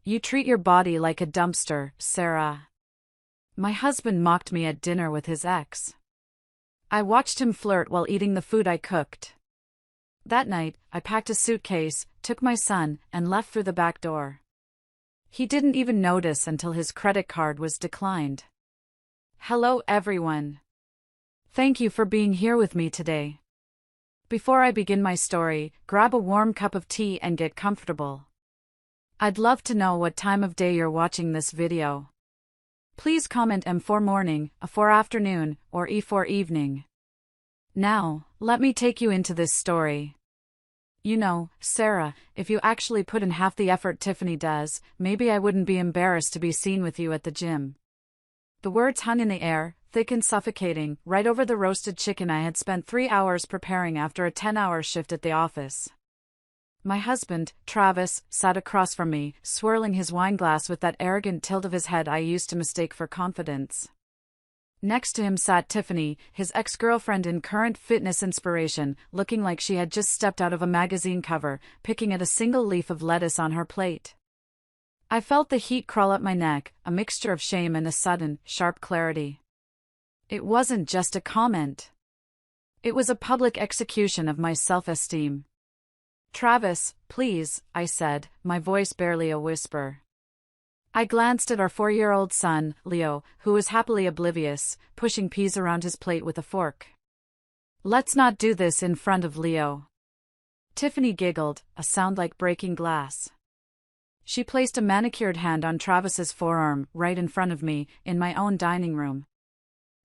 You treat your body like a dumpster, Sarah. My husband mocked me at dinner with his ex. I watched him flirt while eating the food I cooked. That night, I packed a suitcase, took my son, and left through the back door. He didn't even notice until his credit card was declined. Hello, everyone. Thank you for being here with me today. Before I begin my story, grab a warm cup of tea and get comfortable. I'd love to know what time of day you're watching this video. Please comment M for morning, A for afternoon, or E for evening. Now, let me take you into this story. You know, Sarah, if you actually put in half the effort Tiffany does, maybe I wouldn't be embarrassed to be seen with you at the gym. The words hung in the air, thick and suffocating, right over the roasted chicken I had spent 3 hours preparing after a 10-hour shift at the office. My husband, Travis, sat across from me, swirling his wine glass with that arrogant tilt of his head I used to mistake for confidence. Next to him sat Tiffany, his ex-girlfriend and current fitness inspiration, looking like she had just stepped out of a magazine cover, picking at a single leaf of lettuce on her plate. I felt the heat crawl up my neck, a mixture of shame and a sudden, sharp clarity. It wasn't just a comment. It was a public execution of my self-esteem. Travis, please, I said, my voice barely a whisper. I glanced at our 4-year-old son, Leo, who was happily oblivious, pushing peas around his plate with a fork. Let's not do this in front of Leo. Tiffany giggled, a sound like breaking glass. She placed a manicured hand on Travis's forearm, right in front of me, in my own dining room.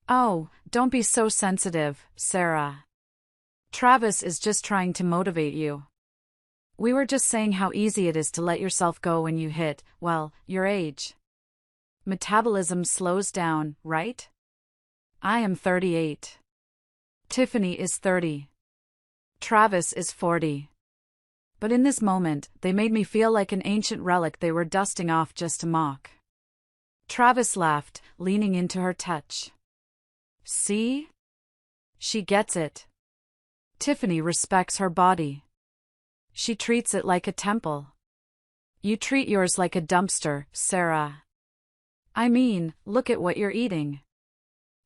Oh, don't be so sensitive, Sarah. Travis is just trying to motivate you. We were just saying how easy it is to let yourself go when you hit, well, your age. Metabolism slows down, right? I am 38. Tiffany is 30. Travis is 40. But in this moment, they made me feel like an ancient relic they were dusting off just to mock. Travis laughed, leaning into her touch. See? She gets it. Tiffany respects her body. She treats it like a temple. You treat yours like a dumpster, Sarah. I mean, look at what you're eating.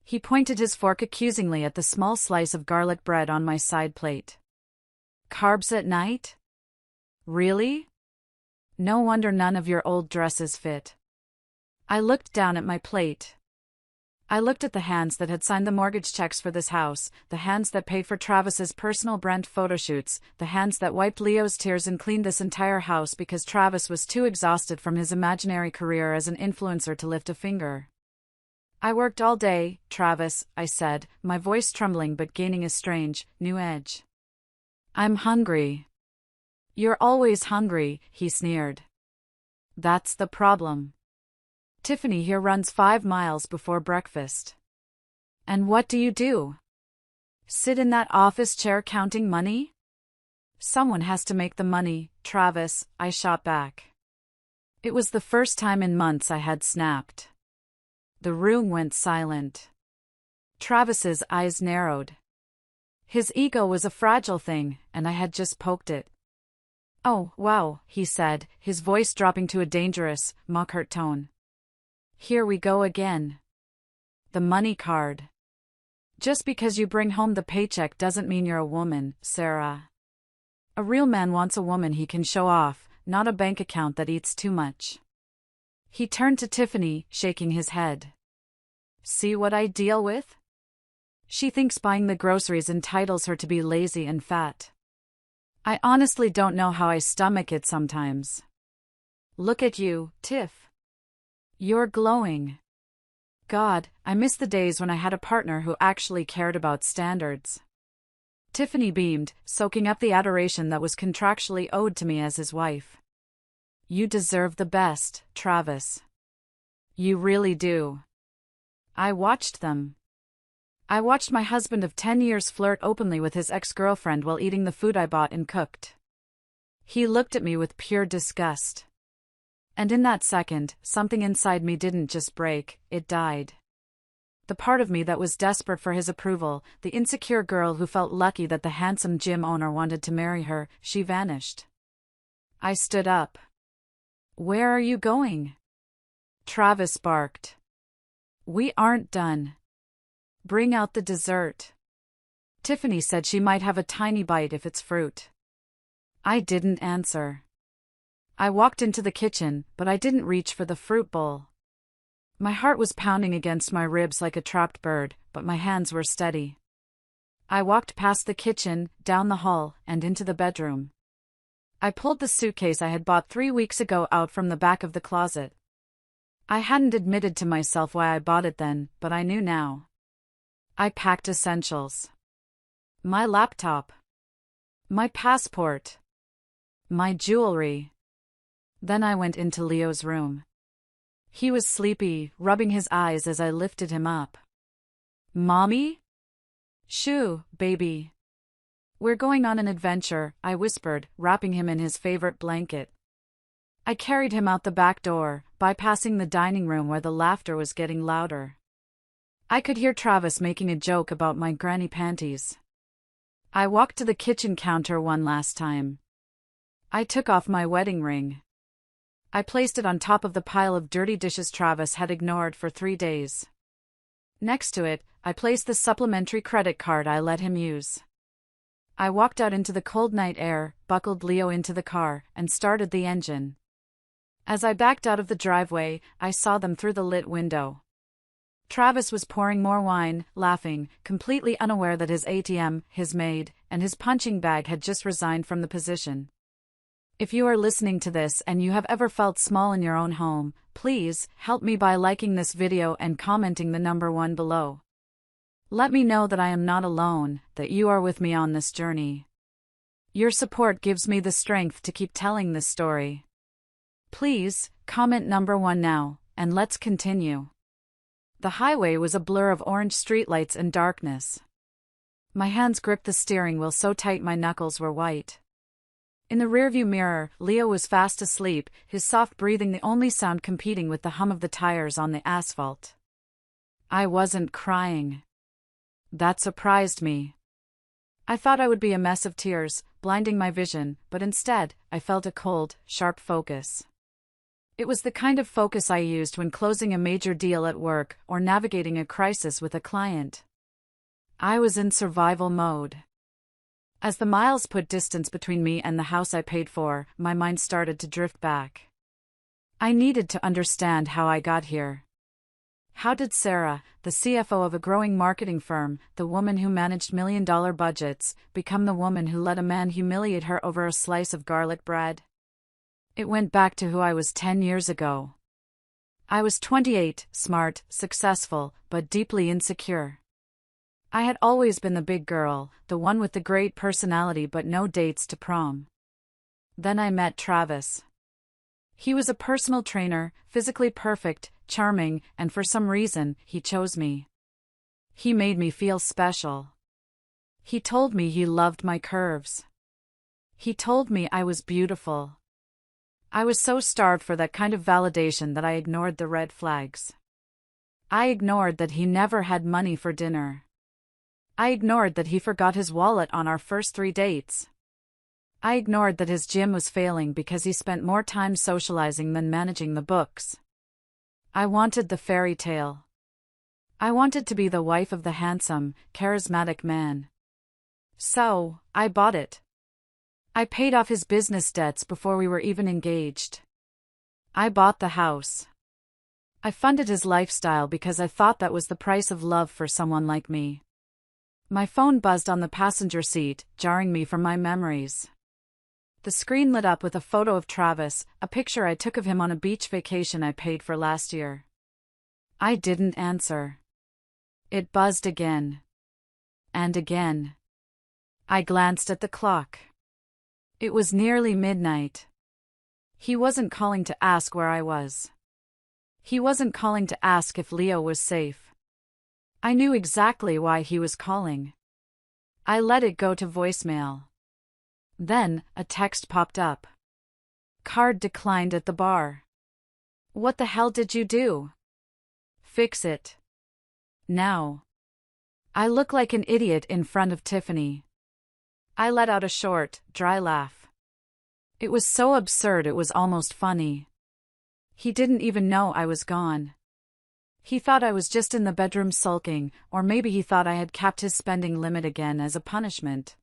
He pointed his fork accusingly at the small slice of garlic bread on my side plate. Carbs at night? Really? No wonder none of your old dresses fit. I looked down at my plate. I looked at the hands that had signed the mortgage checks for this house, the hands that paid for Travis's personal brand photoshoots, the hands that wiped Leo's tears and cleaned this entire house because Travis was too exhausted from his imaginary career as an influencer to lift a finger. I worked all day, Travis, I said, my voice trembling but gaining a strange, new edge. I'm hungry. You're always hungry, he sneered. That's the problem. Tiffany here runs 5 miles before breakfast. And what do you do? Sit in that office chair counting money? Someone has to make the money, Travis, I shot back. It was the first time in months I had snapped. The room went silent. Travis's eyes narrowed. His ego was a fragile thing, and I had just poked it. Oh, wow, he said, his voice dropping to a dangerous, mock-hurt tone. Here we go again. The money card. Just because you bring home the paycheck doesn't mean you're a woman, Sarah. A real man wants a woman he can show off, not a bank account that eats too much. He turned to Tiffany, shaking his head. See what I deal with? She thinks buying the groceries entitles her to be lazy and fat. I honestly don't know how I stomach it sometimes. Look at you, Tiff. You're glowing. God, I miss the days when I had a partner who actually cared about standards. Tiffany beamed, soaking up the adoration that was contractually owed to me as his wife. You deserve the best, Travis. You really do. I watched them. I watched my husband of 10 years flirt openly with his ex-girlfriend while eating the food I bought and cooked. He looked at me with pure disgust. And in that second, something inside me didn't just break, it died. The part of me that was desperate for his approval, the insecure girl who felt lucky that the handsome gym owner wanted to marry her, she vanished. I stood up. Where are you going? Travis barked. We aren't done. Bring out the dessert. Tiffany said she might have a tiny bite if it's fruit. I didn't answer. I walked into the kitchen, but I didn't reach for the fruit bowl. My heart was pounding against my ribs like a trapped bird, but my hands were steady. I walked past the kitchen, down the hall, and into the bedroom. I pulled the suitcase I had bought 3 weeks ago out from the back of the closet. I hadn't admitted to myself why I bought it then, but I knew now. I packed essentials. My laptop. My passport. My jewelry. Then I went into Leo's room. He was sleepy, rubbing his eyes as I lifted him up. Mommy? Shoo, baby. We're going on an adventure, I whispered, wrapping him in his favorite blanket. I carried him out the back door, bypassing the dining room where the laughter was getting louder. I could hear Travis making a joke about my granny panties. I walked to the kitchen counter one last time. I took off my wedding ring. I placed it on top of the pile of dirty dishes Travis had ignored for 3 days. Next to it, I placed the supplementary credit card I let him use. I walked out into the cold night air, buckled Leo into the car, and started the engine. As I backed out of the driveway, I saw them through the lit window. Travis was pouring more wine, laughing, completely unaware that his ATM, his maid, and his punching bag had just resigned from the position. If you are listening to this and you have ever felt small in your own home, please help me by liking this video and commenting the number 1 below. Let me know that I am not alone, that you are with me on this journey. Your support gives me the strength to keep telling this story. Please, comment number 1 now, and let's continue. The highway was a blur of orange streetlights and darkness. My hands gripped the steering wheel so tight my knuckles were white. In the rearview mirror, Leo was fast asleep, his soft breathing the only sound competing with the hum of the tires on the asphalt. I wasn't crying. That surprised me. I thought I would be a mess of tears, blinding my vision, but instead, I felt a cold, sharp focus. It was the kind of focus I used when closing a major deal at work or navigating a crisis with a client. I was in survival mode. As the miles put distance between me and the house I paid for, my mind started to drift back. I needed to understand how I got here. How did Sarah, the CFO of a growing marketing firm, the woman who managed million-dollar budgets, become the woman who let a man humiliate her over a slice of garlic bread? It went back to who I was 10 years ago. I was 28, smart, successful, but deeply insecure. I had always been the big girl, the one with the great personality but no dates to prom. Then I met Travis. He was a personal trainer, physically perfect, charming, and for some reason, he chose me. He made me feel special. He told me he loved my curves. He told me I was beautiful. I was so starved for that kind of validation that I ignored the red flags. I ignored that he never had money for dinner. I ignored that he forgot his wallet on our first 3 dates. I ignored that his gym was failing because he spent more time socializing than managing the books. I wanted the fairy tale. I wanted to be the wife of the handsome, charismatic man. So, I bought it. I paid off his business debts before we were even engaged. I bought the house. I funded his lifestyle because I thought that was the price of love for someone like me. My phone buzzed on the passenger seat, jarring me from my memories. The screen lit up with a photo of Travis, a picture I took of him on a beach vacation I paid for last year. I didn't answer. It buzzed again. And again. I glanced at the clock. It was nearly midnight. He wasn't calling to ask where I was. He wasn't calling to ask if Leo was safe. I knew exactly why he was calling. I let it go to voicemail. Then, a text popped up. Card declined at the bar. What the hell did you do? Fix it. Now. I look like an idiot in front of Tiffany. I let out a short, dry laugh. It was so absurd it was almost funny. He didn't even know I was gone. He thought I was just in the bedroom sulking, or maybe he thought I had capped his spending limit again as a punishment.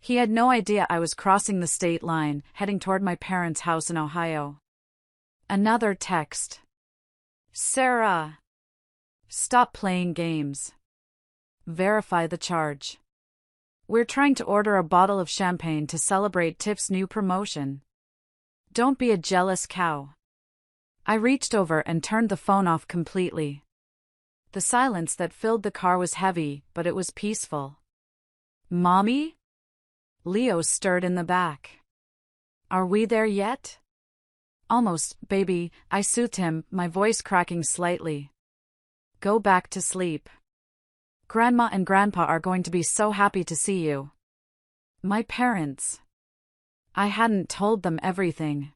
He had no idea I was crossing the state line, heading toward my parents' house in Ohio. Another text. Sarah. Stop playing games. Verify the charge. We're trying to order a bottle of champagne to celebrate Tiff's new promotion. Don't be a jealous cow. I reached over and turned the phone off completely. The silence that filled the car was heavy, but it was peaceful. Mommy? Leo stirred in the back. Are we there yet? Almost, baby, I soothed him, my voice cracking slightly. Go back to sleep. Grandma and Grandpa are going to be so happy to see you. My parents. I hadn't told them everything.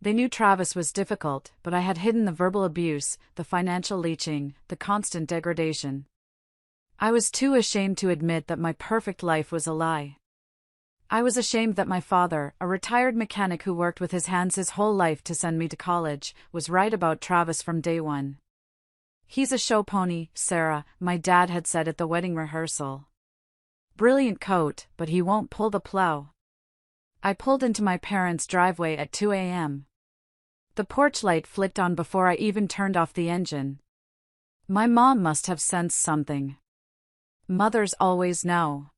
They knew Travis was difficult, but I had hidden the verbal abuse, the financial leeching, the constant degradation. I was too ashamed to admit that my perfect life was a lie. I was ashamed that my father, a retired mechanic who worked with his hands his whole life to send me to college, was right about Travis from day one. He's a show pony, Sarah, my dad had said at the wedding rehearsal. Brilliant coat, but he won't pull the plow. I pulled into my parents' driveway at 2 a.m. The porch light flicked on before I even turned off the engine. My mom must have sensed something. Mothers always know.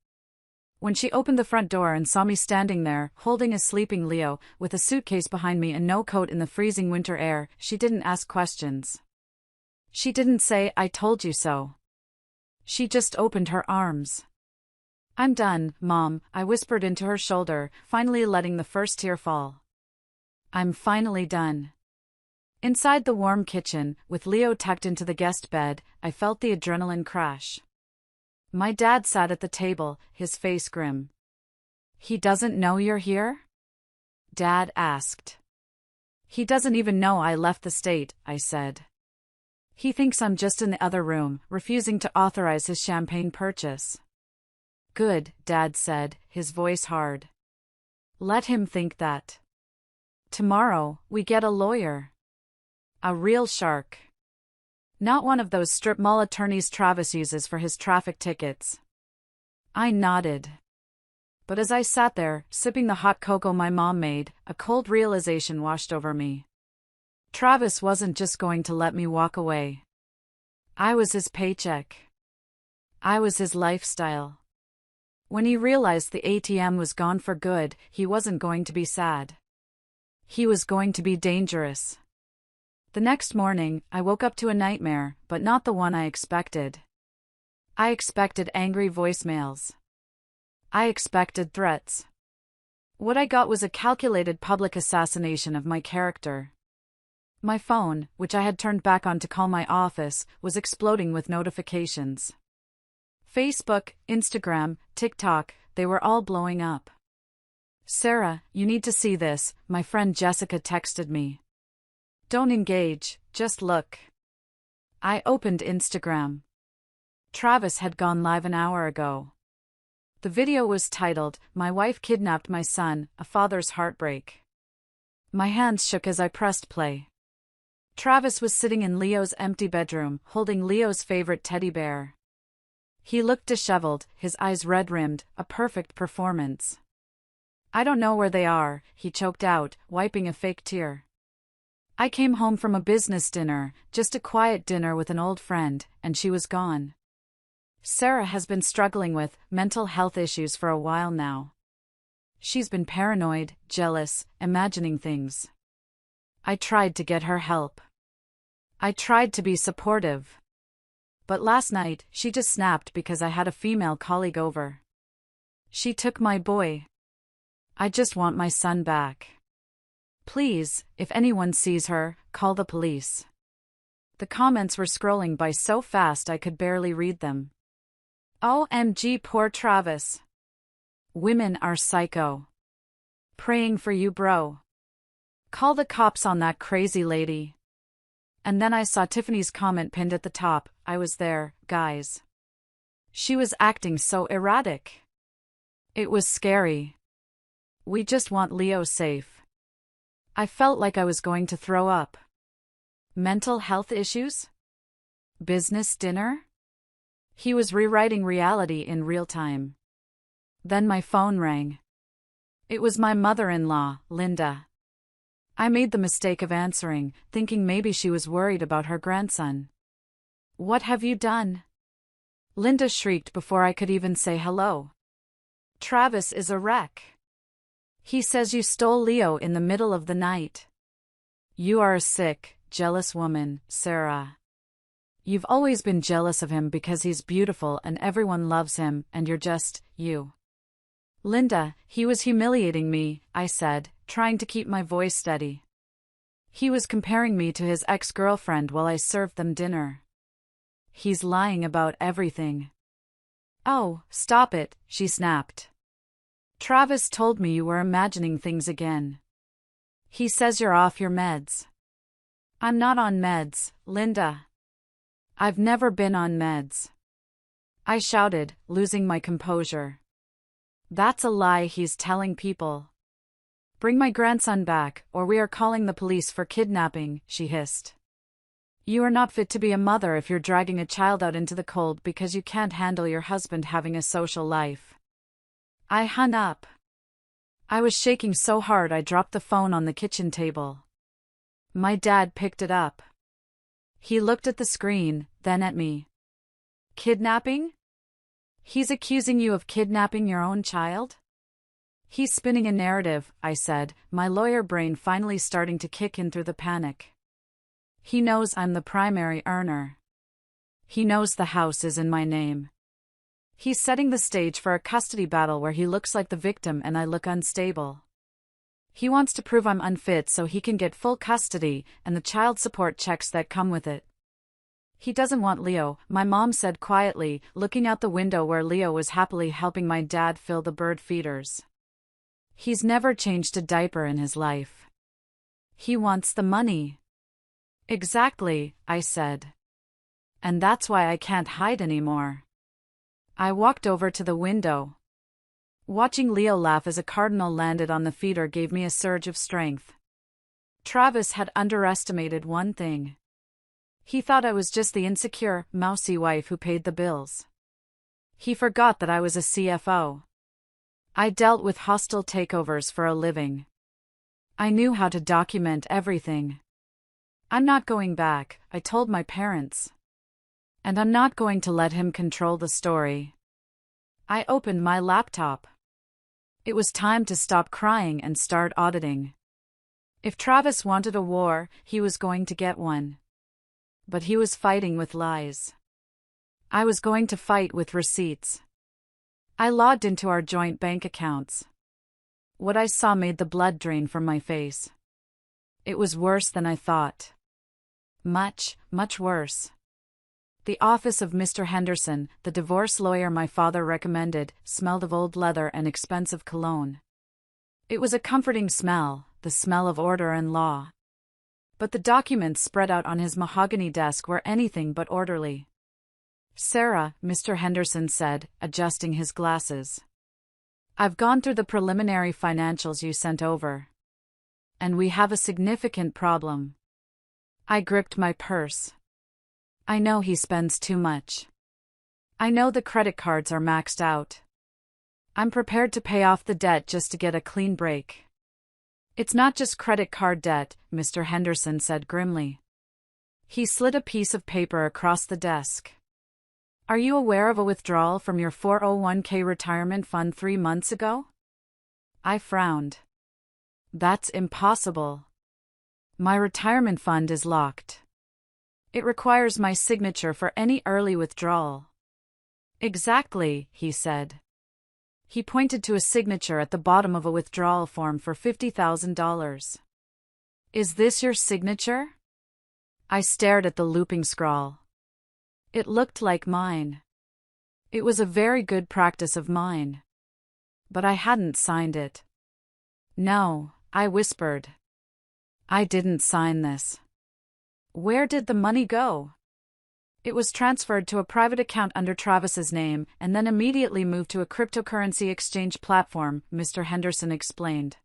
When she opened the front door and saw me standing there, holding a sleeping Leo, with a suitcase behind me and no coat in the freezing winter air, she didn't ask questions. She didn't say, I told you so. She just opened her arms. I'm done, Mom, I whispered into her shoulder, finally letting the first tear fall. I'm finally done. Inside the warm kitchen, with Leo tucked into the guest bed, I felt the adrenaline crash. My dad sat at the table, his face grim. He doesn't know you're here? Dad asked. He doesn't even know I left the state, I said. He thinks I'm just in the other room, refusing to authorize his champagne purchase. Good, Dad said, his voice hard. Let him think that. Tomorrow, we get a lawyer. A real shark. Not one of those strip mall attorneys Travis uses for his traffic tickets. I nodded. But as I sat there, sipping the hot cocoa my mom made, a cold realization washed over me. Travis wasn't just going to let me walk away. I was his paycheck. I was his lifestyle. When he realized the ATM was gone for good, he wasn't going to be sad. He was going to be dangerous. The next morning, I woke up to a nightmare, but not the one I expected. I expected angry voicemails. I expected threats. What I got was a calculated public assassination of my character. My phone, which I had turned back on to call my office, was exploding with notifications. Facebook, Instagram, TikTok, they were all blowing up. Sarah, you need to see this, my friend Jessica texted me. Don't engage, just look. I opened Instagram. Travis had gone live an hour ago. The video was titled, My Wife Kidnapped My Son, A Father's Heartbreak. My hands shook as I pressed play. Travis was sitting in Leo's empty bedroom, holding Leo's favorite teddy bear. He looked disheveled, his eyes red-rimmed, a perfect performance. I don't know where they are, he choked out, wiping a fake tear. I came home from a business dinner, just a quiet dinner with an old friend, and she was gone. Sarah has been struggling with mental health issues for a while now. She's been paranoid, jealous, imagining things. I tried to get her help. I tried to be supportive. But last night, she just snapped because I had a female colleague over. She took my boy. I just want my son back. Please, if anyone sees her, call the police. The comments were scrolling by so fast I could barely read them. OMG, poor Travis. Women are psycho. Praying for you, bro. Call the cops on that crazy lady. And then I saw Tiffany's comment pinned at the top, I was there, guys. She was acting so erratic. It was scary. We just want Leo safe. I felt like I was going to throw up. Mental health issues? Business dinner? He was rewriting reality in real time. Then my phone rang. It was my mother-in-law, Linda. I made the mistake of answering, thinking maybe she was worried about her grandson. "What have you done?" Linda shrieked before I could even say hello. "Travis is a wreck. He says you stole Leo in the middle of the night. You are a sick, jealous woman, Sarah. You've always been jealous of him because he's beautiful and everyone loves him, and you're just, you." "Linda, he was humiliating me," I said, trying to keep my voice steady. "He was comparing me to his ex-girlfriend while I served them dinner. He's lying about everything." "Oh, stop it," she snapped. "Travis told me you were imagining things again. He says you're off your meds." "I'm not on meds, Linda. I've never been on meds," I shouted, losing my composure. "That's a lie he's telling people. Bring my grandson back, or we are calling the police for kidnapping," she hissed. "You are not fit to be a mother if you're dragging a child out into the cold because you can't handle your husband having a social life." I hung up. I was shaking so hard I dropped the phone on the kitchen table. My dad picked it up. He looked at the screen, then at me. "Kidnapping? He's accusing you of kidnapping your own child?" "He's spinning a narrative," I said, my lawyer brain finally starting to kick in through the panic. "He knows I'm the primary earner. He knows the house is in my name. He's setting the stage for a custody battle where he looks like the victim and I look unstable. He wants to prove I'm unfit so he can get full custody and the child support checks that come with it. He doesn't want Leo," my mom said quietly, looking out the window where Leo was happily helping my dad fill the bird feeders. "He's never changed a diaper in his life. He wants the money." "Exactly," I said. "And that's why I can't hide anymore." I walked over to the window. Watching Leo laugh as a cardinal landed on the feeder gave me a surge of strength. Travis had underestimated one thing. He thought I was just the insecure, mousy wife who paid the bills. He forgot that I was a CFO. I dealt with hostile takeovers for a living. I knew how to document everything. "I'm not going back," I told my parents. "And I'm not going to let him control the story." I opened my laptop. It was time to stop crying and start auditing. If Travis wanted a war, he was going to get one. But he was fighting with lies. I was going to fight with receipts. I logged into our joint bank accounts. What I saw made the blood drain from my face. It was worse than I thought. Much, much worse. The office of Mr. Henderson, the divorce lawyer my father recommended, smelled of old leather and expensive cologne. It was a comforting smell, the smell of order and law. But the documents spread out on his mahogany desk were anything but orderly. "Sarah," Mr. Henderson said, adjusting his glasses. "I've gone through the preliminary financials you sent over. And we have a significant problem." I gripped my purse. I know he spends too much. I know the credit cards are maxed out. I'm prepared to pay off the debt just to get a clean break. "It's not just credit card debt," Mr. Henderson said grimly. He slid a piece of paper across the desk. "Are you aware of a withdrawal from your 401k retirement fund 3 months ago?" I frowned. "That's impossible. My retirement fund is locked. It requires my signature for any early withdrawal." "Exactly," he said. He pointed to a signature at the bottom of a withdrawal form for $50,000. "Is this your signature?" I stared at the looping scrawl. It looked like mine. It was a very good practice of mine. But I hadn't signed it. "No," I whispered. "I didn't sign this." "Where did the money go?" "It was transferred to a private account under Travis's name and then immediately moved to a cryptocurrency exchange platform," Mr. Henderson explained.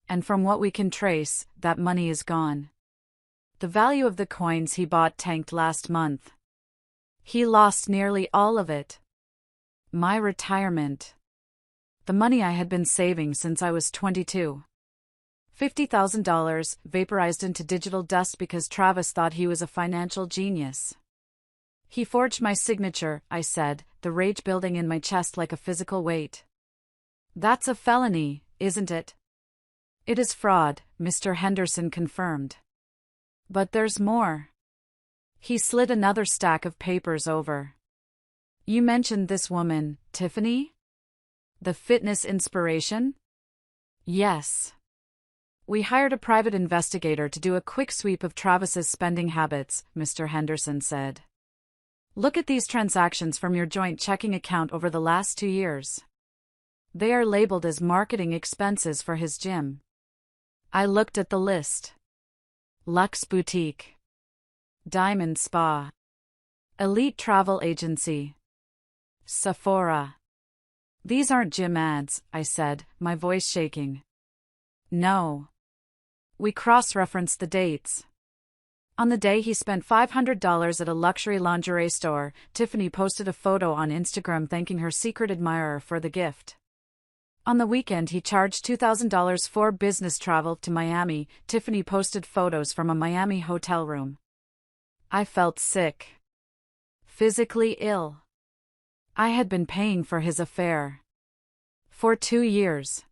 And from what we can trace, that money is gone. The value of the coins he bought tanked last month. He lost nearly all of it. My retirement. The money I had been saving since I was 22. $50,000 vaporized into digital dust because Travis thought he was a financial genius. He forged my signature, I said, the rage building in my chest like a physical weight. That's a felony, isn't it? It is fraud, Mr. Henderson confirmed. But there's more. He slid another stack of papers over. You mentioned this woman, Tiffany? The fitness inspiration? Yes. We hired a private investigator to do a quick sweep of Travis's spending habits, Mr. Henderson said. Look at these transactions from your joint checking account over the last 2 years. They are labeled as marketing expenses for his gym. I looked at the list. Luxe Boutique. Diamond Spa. Elite Travel Agency. Sephora. These aren't gym ads, I said, my voice shaking. No. We cross-referenced the dates. On the day he spent $500 at a luxury lingerie store, Tiffany posted a photo on Instagram thanking her secret admirer for the gift. On the weekend he charged $2,000 for business travel to Miami. Tiffany posted photos from a Miami hotel room. I felt sick. Physically ill. I had been paying for his affair. For 2 years.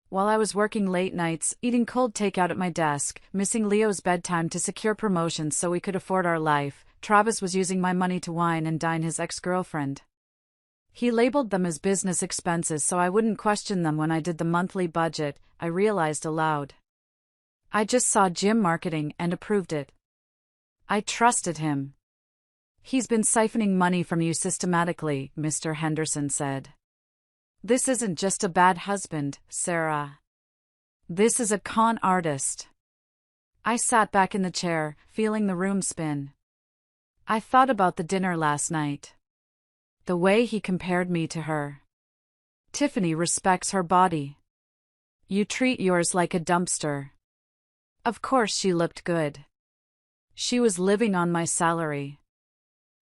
While I was working late nights, eating cold takeout at my desk, missing Leo's bedtime to secure promotions so we could afford our life, Travis was using my money to wine and dine his ex-girlfriend. He labeled them as business expenses so I wouldn't question them when I did the monthly budget, I realized aloud. I just saw gym marketing and approved it. I trusted him. He's been siphoning money from you systematically, Mr. Henderson said. This isn't just a bad husband, Sarah. This is a con artist. I sat back in the chair, feeling the room spin. I thought about the dinner last night. The way he compared me to her. Tiffany respects her body. You treat yours like a dumpster. Of course she looked good. She was living on my salary.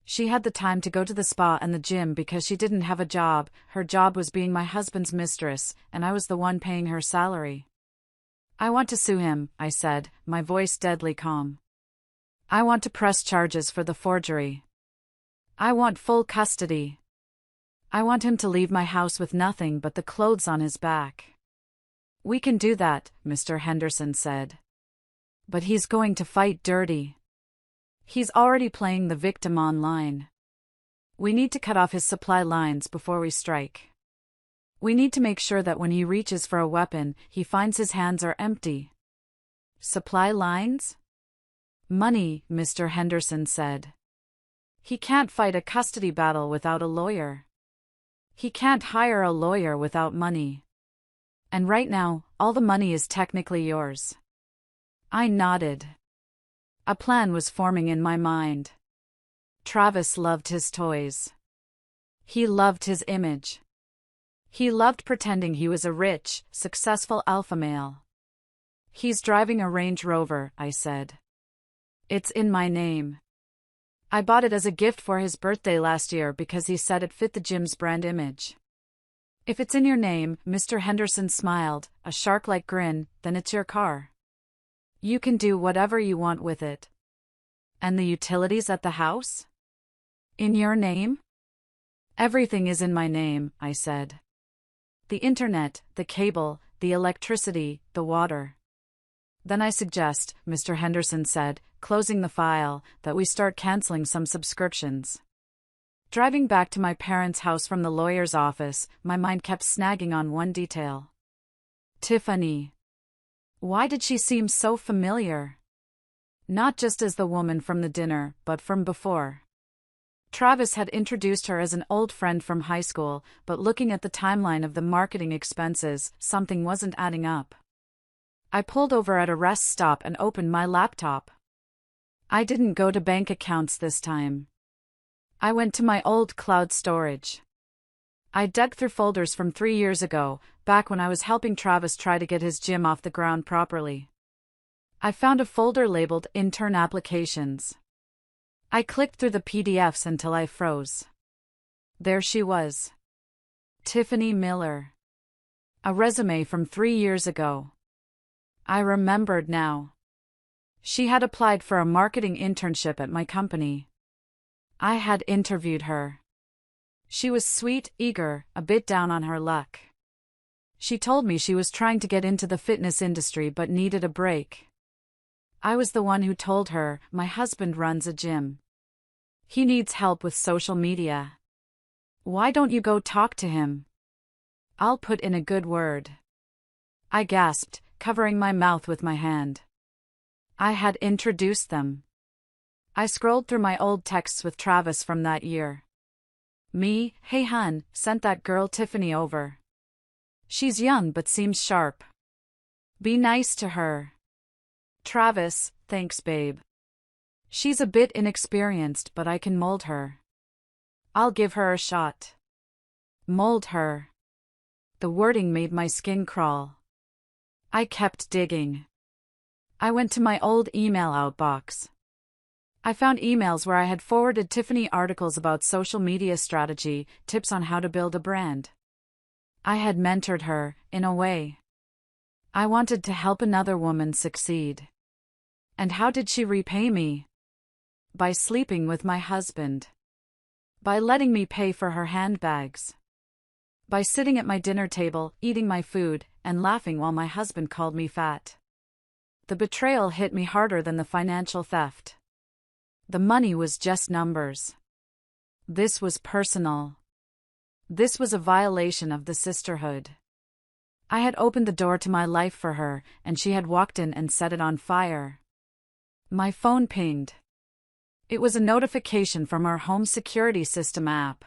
She had the time to go to the spa and the gym because she didn't have a job. Her job was being my husband's mistress, and I was the one paying her salary. I want to sue him, I said, my voice deadly calm. I want to press charges for the forgery. I want full custody. I want him to leave my house with nothing but the clothes on his back. We can do that, Mr. Henderson said. But he's going to fight dirty. He's already playing the victim online. We need to cut off his supply lines before we strike. We need to make sure that when he reaches for a weapon, he finds his hands are empty. Supply lines? Money, Mr. Henderson said. He can't fight a custody battle without a lawyer. He can't hire a lawyer without money. And right now, all the money is technically yours. I nodded. A plan was forming in my mind. Travis loved his toys. He loved his image. He loved pretending he was a rich, successful alpha male. He's driving a Range Rover, I said. It's in my name. I bought it as a gift for his birthday last year because he said it fit the gym's brand image. If it's in your name, Mr. Henderson smiled, a shark-like grin, then it's your car. You can do whatever you want with it. And the utilities at the house? In your name? Everything is in my name, I said. The internet, the cable, the electricity, the water. Then I suggest, Mr. Henderson said, closing the file, that we start canceling some subscriptions. Driving back to my parents' house from the lawyer's office, my mind kept snagging on one detail. Tiffany. Why did she seem so familiar? Not just as the woman from the dinner, but from before. Travis had introduced her as an old friend from high school, but looking at the timeline of the marketing expenses, something wasn't adding up. I pulled over at a rest stop and opened my laptop. I didn't go to bank accounts this time. I went to my old cloud storage. I dug through folders from 3 years ago, back when I was helping Travis try to get his gym off the ground properly. I found a folder labeled Intern Applications. I clicked through the PDFs until I froze. There she was. Tiffany Miller. A resume from 3 years ago. I remembered now. She had applied for a marketing internship at my company. I had interviewed her. She was sweet, eager, a bit down on her luck. She told me she was trying to get into the fitness industry but needed a break. I was the one who told her, my husband runs a gym. He needs help with social media. Why don't you go talk to him? I'll put in a good word. I gasped, covering my mouth with my hand. I had introduced them. I scrolled through my old texts with Travis from that year. Me, hey hun, sent that girl Tiffany over. She's young but seems sharp. Be nice to her. Travis, thanks babe. She's a bit inexperienced but I can mold her. I'll give her a shot. Mold her. The wording made my skin crawl. I kept digging. I went to my old email outbox. I found emails where I had forwarded Tiffany articles about social media strategy, tips on how to build a brand. I had mentored her, in a way. I wanted to help another woman succeed. And how did she repay me? By sleeping with my husband. By letting me pay for her handbags. By sitting at my dinner table, eating my food, and laughing while my husband called me fat. The betrayal hit me harder than the financial theft. The money was just numbers. This was personal. This was a violation of the sisterhood. I had opened the door to my life for her, and she had walked in and set it on fire. My phone pinged. It was a notification from our home security system app.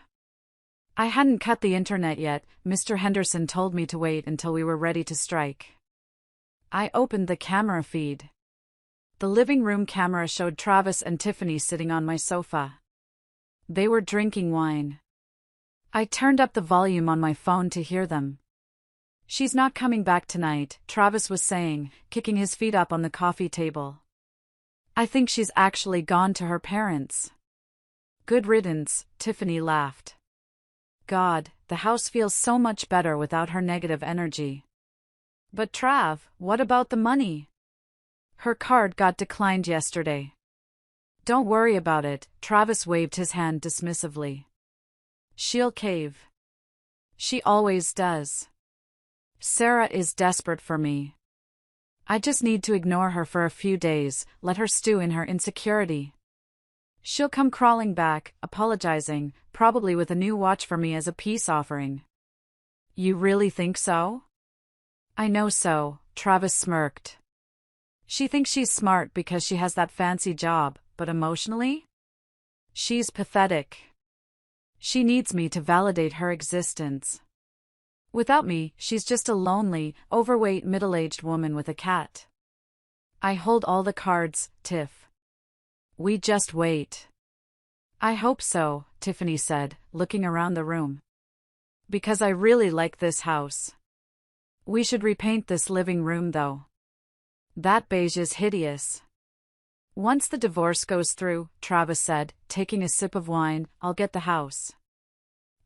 I hadn't cut the internet yet. Mr. Henderson told me to wait until we were ready to strike. I opened the camera feed. The living room camera showed Travis and Tiffany sitting on my sofa. They were drinking wine. I turned up the volume on my phone to hear them. She's not coming back tonight, Travis was saying, kicking his feet up on the coffee table. I think she's actually gone to her parents. Good riddance, Tiffany laughed. God, the house feels so much better without her negative energy. But Trav, what about the money? Her card got declined yesterday. Don't worry about it, Travis waved his hand dismissively. She'll cave. She always does. Sarah is desperate for me. I just need to ignore her for a few days, let her stew in her insecurity. She'll come crawling back, apologizing, probably with a new watch for me as a peace offering. You really think so? I know so, Travis smirked. She thinks she's smart because she has that fancy job, but emotionally? She's pathetic. She needs me to validate her existence. Without me, she's just a lonely, overweight middle-aged woman with a cat. I hold all the cards, Tiff. We just wait. I hope so, Tiffany said, looking around the room. Because I really like this house. We should repaint this living room though. That beige is hideous. Once the divorce goes through, Travis said, taking a sip of wine, I'll get the house.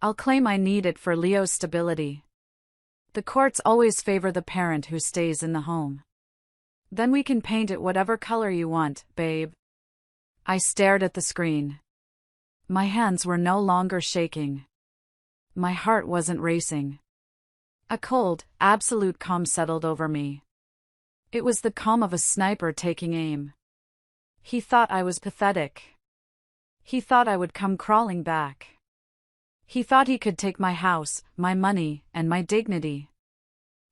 I'll claim I need it for Leo's stability. The courts always favor the parent who stays in the home. Then we can paint it whatever color you want, babe. I stared at the screen. My hands were no longer shaking. My heart wasn't racing. A cold, absolute calm settled over me. It was the calm of a sniper taking aim. He thought I was pathetic. He thought I would come crawling back. He thought he could take my house, my money, and my dignity.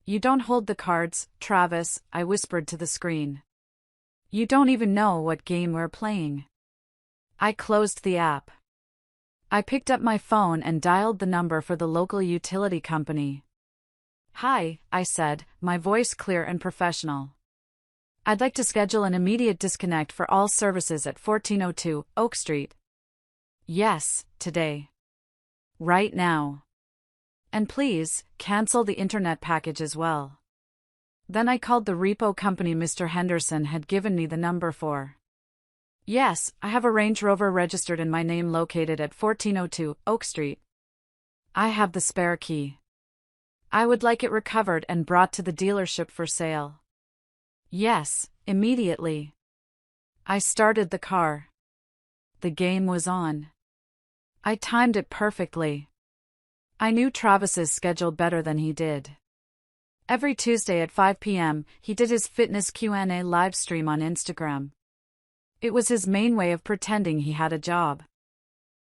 You don't hold the cards, Travis, I whispered to the screen. You don't even know what game we're playing. I closed the app. I picked up my phone and dialed the number for the local utility company. Hi, I said, my voice clear and professional. I'd like to schedule an immediate disconnect for all services at 1402 Oak Street. Yes, today. Right now. And please, cancel the internet package as well. Then I called the repo company Mr. Henderson had given me the number for. Yes, I have a Range Rover registered in my name located at 1402 Oak Street. I have the spare key. I would like it recovered and brought to the dealership for sale. Yes, immediately. I started the car. The game was on. I timed it perfectly. I knew Travis's schedule better than he did. Every Tuesday at 5 p.m., he did his fitness Q&A live stream on Instagram. It was his main way of pretending he had a job.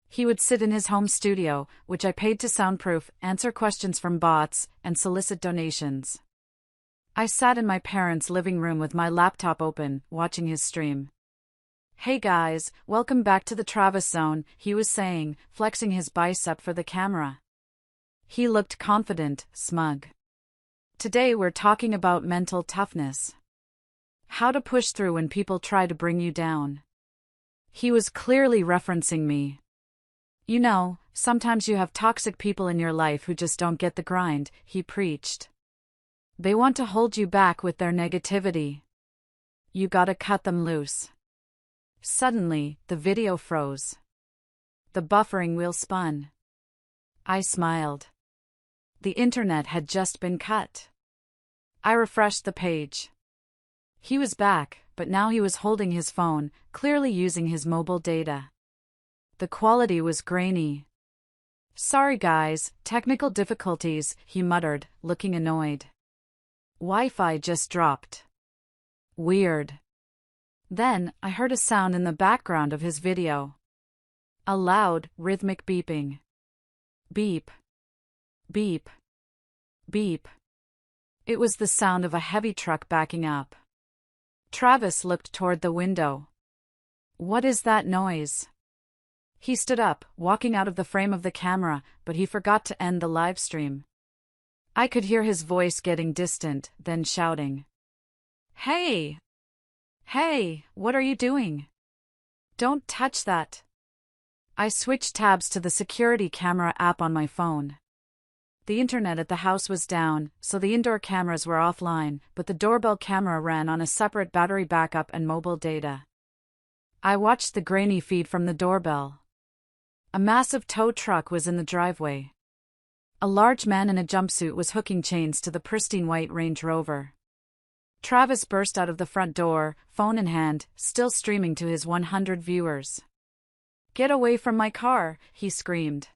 He would sit in his home studio, which I paid to soundproof, answer questions from bots, and solicit donations. I sat in my parents' living room with my laptop open, watching his stream. Hey guys, welcome back to the Travis Zone, he was saying, flexing his bicep for the camera. He looked confident, smug. Today we're talking about mental toughness. How to push through when people try to bring you down. He was clearly referencing me. You know, sometimes you have toxic people in your life who just don't get the grind, he preached. They want to hold you back with their negativity. You gotta cut them loose. Suddenly, the video froze. The buffering wheel spun. I smiled. The internet had just been cut. I refreshed the page. He was back, but now he was holding his phone, clearly using his mobile data. The quality was grainy. Sorry guys, technical difficulties, he muttered, looking annoyed. Wi-Fi just dropped. Weird. Then, I heard a sound in the background of his video. A loud, rhythmic beeping. Beep. Beep. Beep. It was the sound of a heavy truck backing up. Travis looked toward the window. What is that noise? He stood up, walking out of the frame of the camera, but he forgot to end the live stream. I could hear his voice getting distant, then shouting. Hey! Hey, what are you doing? Don't touch that. I switched tabs to the security camera app on my phone. The internet at the house was down, so the indoor cameras were offline, but the doorbell camera ran on a separate battery backup and mobile data. I watched the grainy feed from the doorbell. A massive tow truck was in the driveway. A large man in a jumpsuit was hooking chains to the pristine white Range Rover. Travis burst out of the front door, phone in hand, still streaming to his 100 viewers. Get away from my car, he screamed.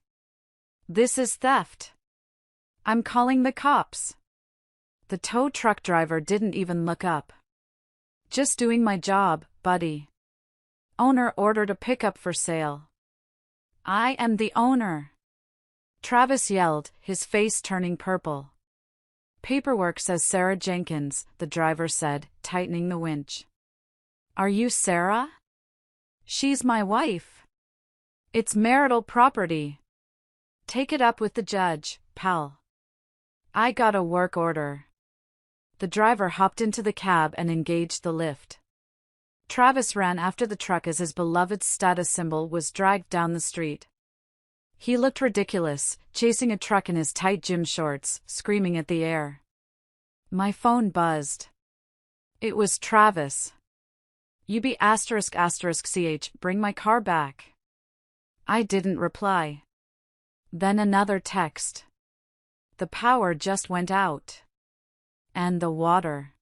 This is theft. I'm calling the cops. The tow truck driver didn't even look up. Just doing my job, buddy. Owner ordered a pickup for sale. I am the owner. Travis yelled, his face turning purple. Paperwork says Sarah Jenkins, the driver said, tightening the winch. Are you Sarah? She's my wife. It's marital property. Take it up with the judge, pal. I got a work order. The driver hopped into the cab and engaged the lift. Travis ran after the truck as his beloved status symbol was dragged down the street. He looked ridiculous, chasing a truck in his tight gym shorts, screaming at the air. My phone buzzed. It was Travis. ***ch, bring my car back. I didn't reply. Then another text. The power just went out. And the water.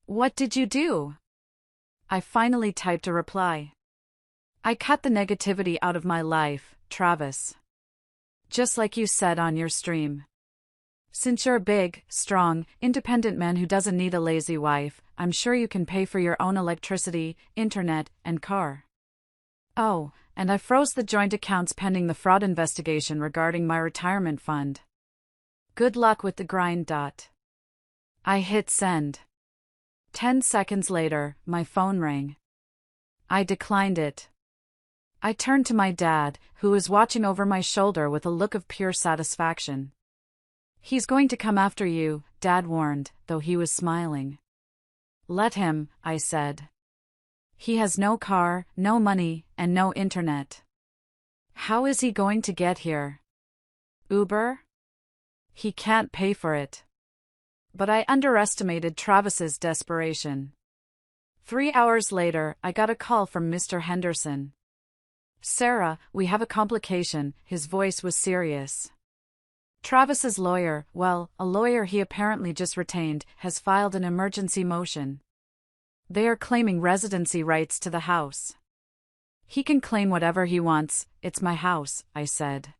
What did you do? I finally typed a reply. I cut the negativity out of my life, Travis. Just like you said on your stream. Since you're a big, strong, independent man who doesn't need a lazy wife, I'm sure you can pay for your own electricity, internet, and car. Oh, and I froze the joint accounts pending the fraud investigation regarding my retirement fund. Good luck with the grind. I hit send. 10 seconds later, my phone rang. I declined it. I turned to my dad, who was watching over my shoulder with a look of pure satisfaction. He's going to come after you, Dad warned, though he was smiling. Let him, I said. He has no car, no money, and no internet. How is he going to get here? Uber? He can't pay for it. But I underestimated Travis's desperation. 3 hours later, I got a call from Mr. Henderson. "Sarah, we have a complication." His voice was serious. "Travis's lawyer, well, a lawyer he apparently just retained, has filed an emergency motion. They are claiming residency rights to the house." "He can claim whatever he wants, it's my house," I said.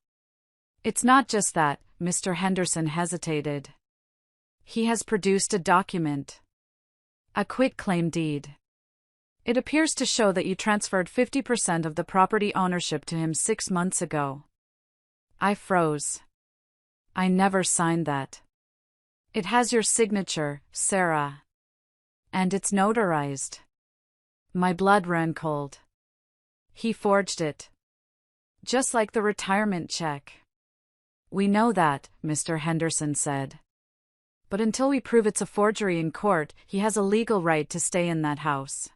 "It's not just that," Mr. Henderson hesitated. "He has produced a document. A quitclaim deed. It appears to show that you transferred 50% of the property ownership to him 6 months ago." I froze. "I never signed that." "It has your signature, Sarah. And it's notarized." My blood ran cold. "He forged it. Just like the retirement check." "We know that," Mr. Henderson said. "But until we prove it's a forgery in court, he has a legal right to stay in that house.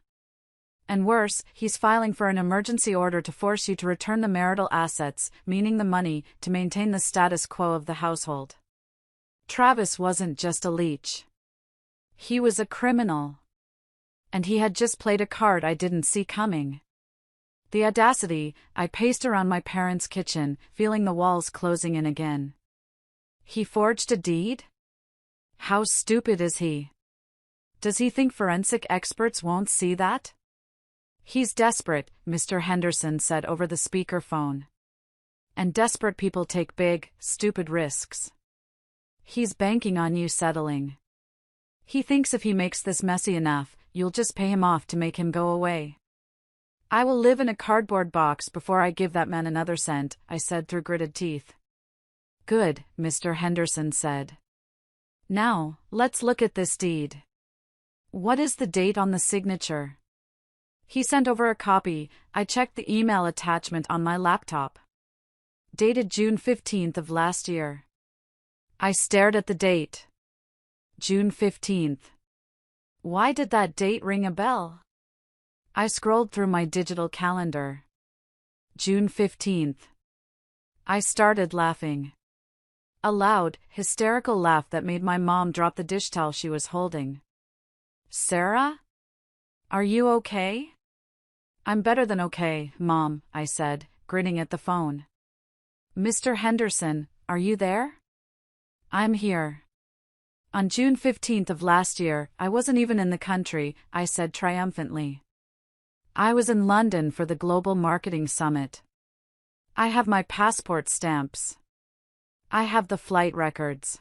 And worse, he's filing for an emergency order to force you to return the marital assets, meaning the money, to maintain the status quo of the household." Travis wasn't just a leech. He was a criminal. And he had just played a card I didn't see coming. The audacity, I paced around my parents' kitchen, feeling the walls closing in again. He forged a deed? How stupid is he? Does he think forensic experts won't see that? "He's desperate," Mr. Henderson said over the speakerphone. "And desperate people take big, stupid risks. He's banking on you settling. He thinks if he makes this messy enough, you'll just pay him off to make him go away." "I will live in a cardboard box before I give that man another cent," I said through gritted teeth. "Good," Mr. Henderson said. "Now, let's look at this deed. What is the date on the signature?" He sent over a copy. I checked the email attachment on my laptop. Dated June 15th of last year. I stared at the date. June 15th. Why did that date ring a bell? I scrolled through my digital calendar. June 15th. I started laughing. A loud, hysterical laugh that made my mom drop the dish towel she was holding. "Sarah? Are you okay?" "I'm better than okay, Mom," I said, grinning at the phone. "Mr. Henderson, are you there?" "I'm here." "On June 15th of last year, I wasn't even in the country," I said triumphantly. "I was in London for the Global Marketing Summit. I have my passport stamps. I have the flight records.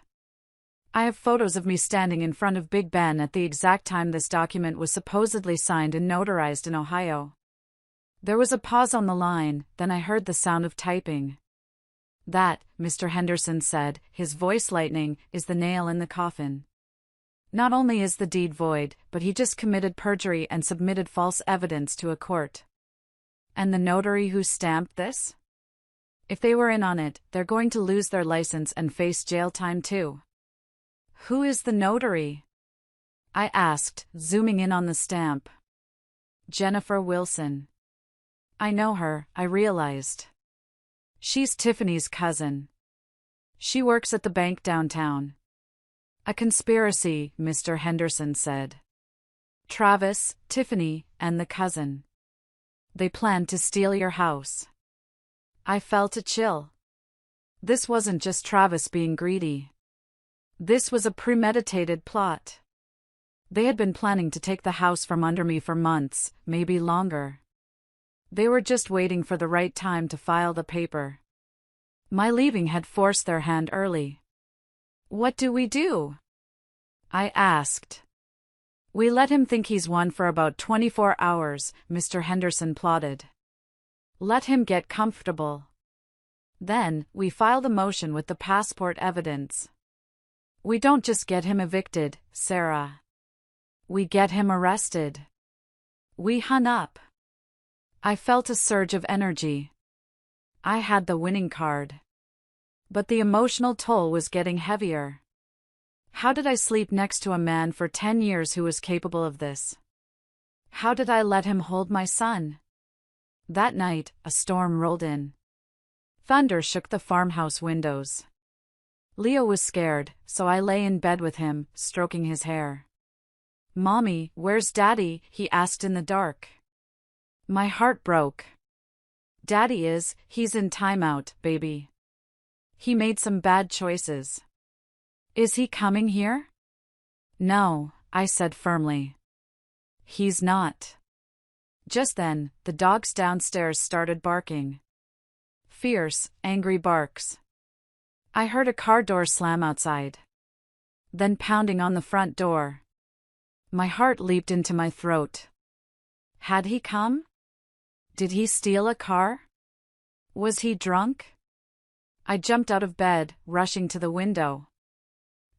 I have photos of me standing in front of Big Ben at the exact time this document was supposedly signed and notarized in Ohio." There was a pause on the line, then I heard the sound of typing. "That," Mr. Henderson said, his voice lightening, "is the nail in the coffin. Not only is the deed void, but he just committed perjury and submitted false evidence to a court. And the notary who stamped this? If they were in on it, they're going to lose their license and face jail time too." "Who is the notary?" I asked, zooming in on the stamp. "Jennifer Wilson." "I know her," I realized. "She's Tiffany's cousin. She works at the bank downtown." "A conspiracy," Mr. Henderson said. "Travis, Tiffany, and the cousin. They planned to steal your house." I felt a chill. This wasn't just Travis being greedy. This was a premeditated plot. They had been planning to take the house from under me for months, maybe longer. They were just waiting for the right time to file the paper. My leaving had forced their hand early. "What do we do?" I asked. "We let him think he's won for about 24 hours, Mr. Henderson plotted. Let him get comfortable. Then, we file the motion with the passport evidence. We don't just get him evicted, Sarah. We get him arrested." We hung up. I felt a surge of energy. I had the winning card. But the emotional toll was getting heavier. How did I sleep next to a man for 10 years who was capable of this? How did I let him hold my son? That night, a storm rolled in. Thunder shook the farmhouse windows. Leo was scared, so I lay in bed with him, stroking his hair. "Mommy, where's Daddy?" he asked in the dark. My heart broke. He's in timeout, baby. He made some bad choices. Is he coming here? No, I said firmly. He's not. Just then, the dogs downstairs started barking. Fierce, angry barks. I heard a car door slam outside. Then pounding on the front door. My heart leaped into my throat. Had he come? Did he steal a car? Was he drunk? I jumped out of bed, rushing to the window.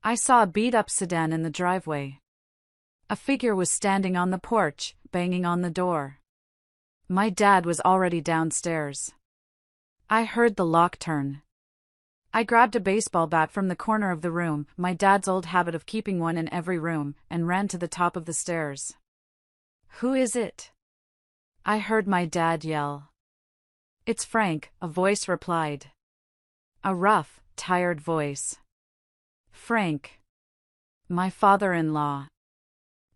I saw a beat-up sedan in the driveway. A figure was standing on the porch, banging on the door. My dad was already downstairs. I heard the lock turn. I grabbed a baseball bat from the corner of the room, my dad's old habit of keeping one in every room, and ran to the top of the stairs. "Who is it?" I heard my dad yell. "It's Frank," a voice replied. A rough, tired voice. Frank. My father-in-law.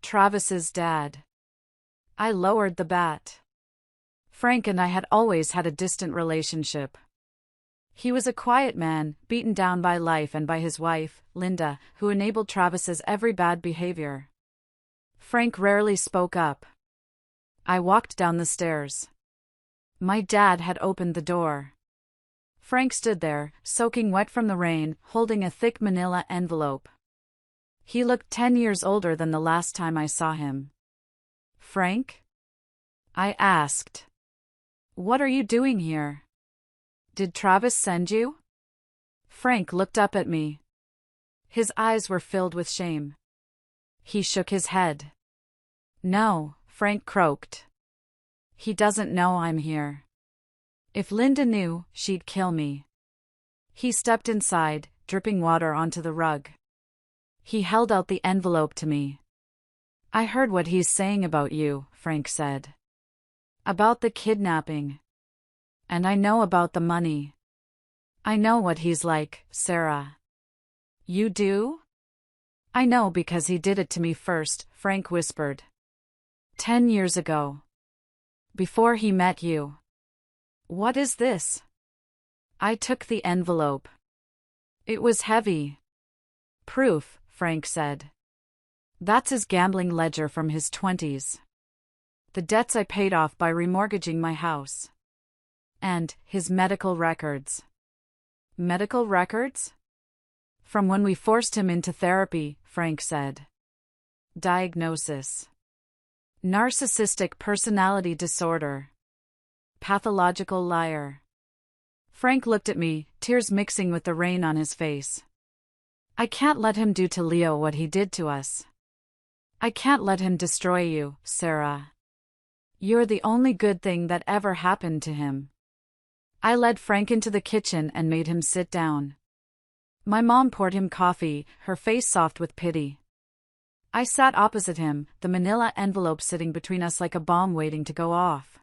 Travis's dad. I lowered the bat. Frank and I had always had a distant relationship. He was a quiet man, beaten down by life and by his wife, Linda, who enabled Travis's every bad behavior. Frank rarely spoke up. I walked down the stairs. My dad had opened the door. Frank stood there, soaking wet from the rain, holding a thick manila envelope. He looked 10 years older than the last time I saw him. "Frank?" I asked. "What are you doing here? Did Travis send you?" Frank looked up at me. His eyes were filled with shame. He shook his head. "No," Frank croaked. "He doesn't know I'm here. If Linda knew, she'd kill me." He stepped inside, dripping water onto the rug. He held out the envelope to me. "I heard what he's saying about you," Frank said. "About the kidnapping. And I know about the money. I know what he's like, Sarah." "You do?" "I know because he did it to me first," Frank whispered. 10 years ago. Before he met you." "What is this?" I took the envelope. It was heavy. "Proof," Frank said. "That's his gambling ledger from his 20s. The debts I paid off by remortgaging my house. And his medical records." "Medical records?" "From when we forced him into therapy," Frank said. "Diagnosis: narcissistic personality disorder. Pathological liar." Frank looked at me, tears mixing with the rain on his face. "I can't let him do to Leo what he did to us. I can't let him destroy you, Sarah. You're the only good thing that ever happened to him." I led Frank into the kitchen and made him sit down. My mom poured him coffee, her face soft with pity. I sat opposite him, the manila envelope sitting between us like a bomb waiting to go off.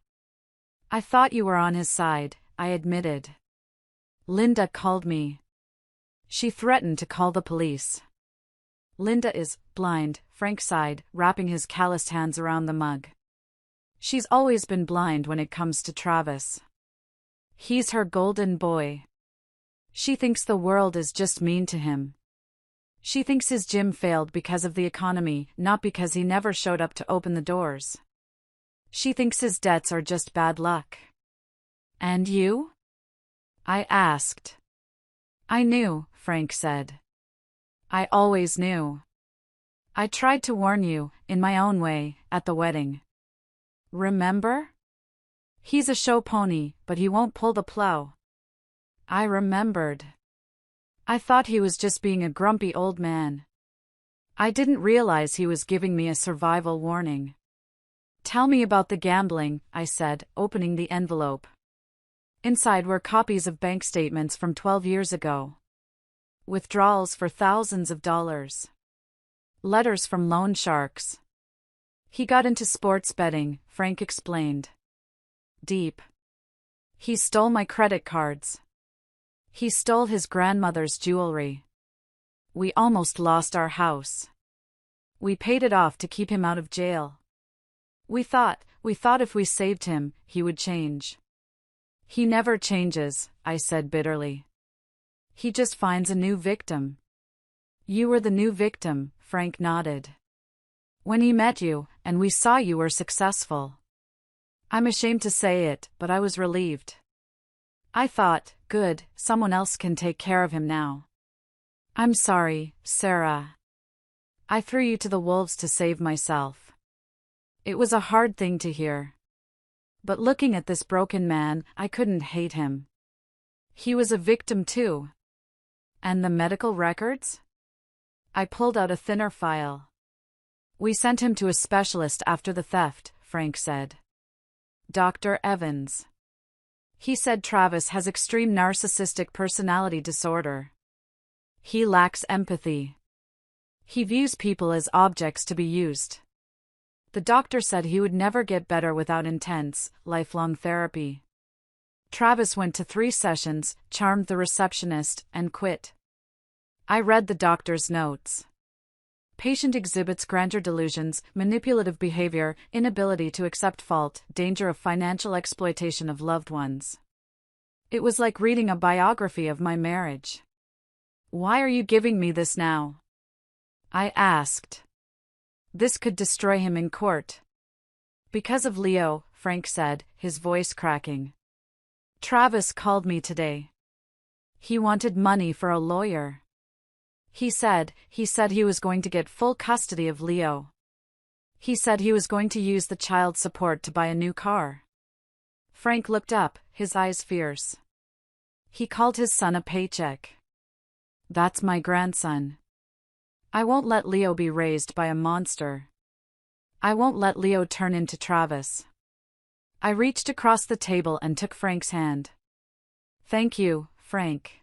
"I thought you were on his side," I admitted. "Linda called me. She threatened to call the police." "Linda is blind," Frank sighed, wrapping his calloused hands around the mug. "She's always been blind when it comes to Travis. He's her golden boy. She thinks the world is just mean to him. She thinks his gym failed because of the economy, not because he never showed up to open the doors. She thinks his debts are just bad luck." "And you?" I asked. "I knew," Frank said. "I always knew. I tried to warn you, in my own way, at the wedding. Remember? He's a show pony, but he won't pull the plow." I remembered. I thought he was just being a grumpy old man. I didn't realize he was giving me a survival warning. "Tell me about the gambling," I said, opening the envelope. Inside were copies of bank statements from 12 years ago. Withdrawals for thousands of dollars. Letters from loan sharks. "He got into sports betting," Frank explained. "Deep. He stole my credit cards. He stole his grandmother's jewelry. We almost lost our house. We paid it off to keep him out of jail. We thought if we saved him, he would change. He never changes, I said bitterly. He just finds a new victim. You were the new victim, Frank nodded. When he met you, and we saw you were successful. I'm ashamed to say it, but I was relieved. I thought, good, someone else can take care of him now. I'm sorry, Sarah. I threw you to the wolves to save myself. It was a hard thing to hear. But looking at this broken man, I couldn't hate him. He was a victim too. And the medical records? I pulled out a thinner file. We sent him to a specialist after the theft, Frank said. Dr. Evans. He said Travis has extreme narcissistic personality disorder. He lacks empathy. He views people as objects to be used. The doctor said he would never get better without intense, lifelong therapy. Travis went to 3 sessions, charmed the receptionist, and quit. I read the doctor's notes. Patient exhibits grandeur delusions, manipulative behavior, inability to accept fault, danger of financial exploitation of loved ones. It was like reading a biography of my marriage. Why are you giving me this now? I asked. This could destroy him in court. Because of Leo, Frank said, his voice cracking. Travis called me today. He wanted money for a lawyer. He said he was going to get full custody of Leo. He said he was going to use the child support to buy a new car. Frank looked up, his eyes fierce. He called his son a paycheck. That's my grandson. I won't let Leo be raised by a monster. I won't let Leo turn into Travis. I reached across the table and took Frank's hand. Thank you, Frank.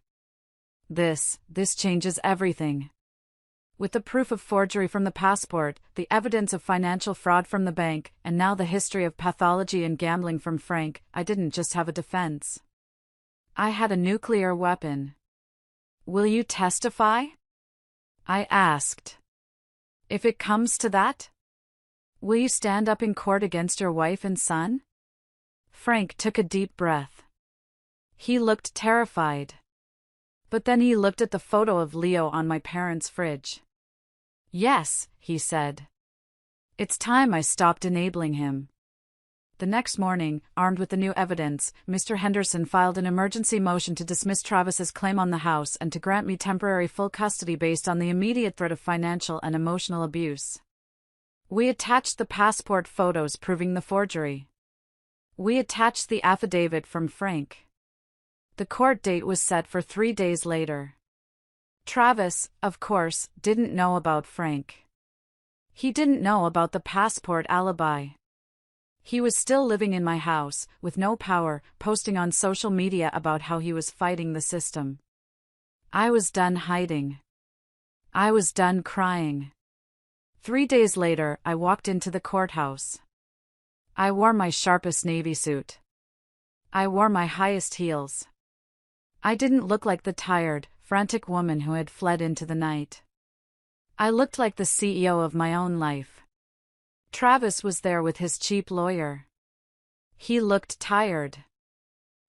This changes everything. With the proof of forgery from the passport, the evidence of financial fraud from the bank, and now the history of pathology and gambling from Frank, I didn't just have a defense. I had a nuclear weapon. Will you testify? I asked. If it comes to that? Will you stand up in court against your wife and son? Frank took a deep breath. He looked terrified. But then he looked at the photo of Leo on my parents' fridge. Yes, he said. It's time I stopped enabling him. The next morning, armed with the new evidence, Mr. Henderson filed an emergency motion to dismiss Travis's claim on the house and to grant me temporary full custody based on the immediate threat of financial and emotional abuse. We attached the passport photos proving the forgery. We attached the affidavit from Frank. The court date was set for 3 days later. Travis, of course, didn't know about Frank. He didn't know about the passport alibi. He was still living in my house, with no power, posting on social media about how he was fighting the system. I was done hiding. I was done crying. 3 days later, I walked into the courthouse. I wore my sharpest navy suit. I wore my highest heels. I didn't look like the tired, frantic woman who had fled into the night. I looked like the CEO of my own life. Travis was there with his cheap lawyer. He looked tired.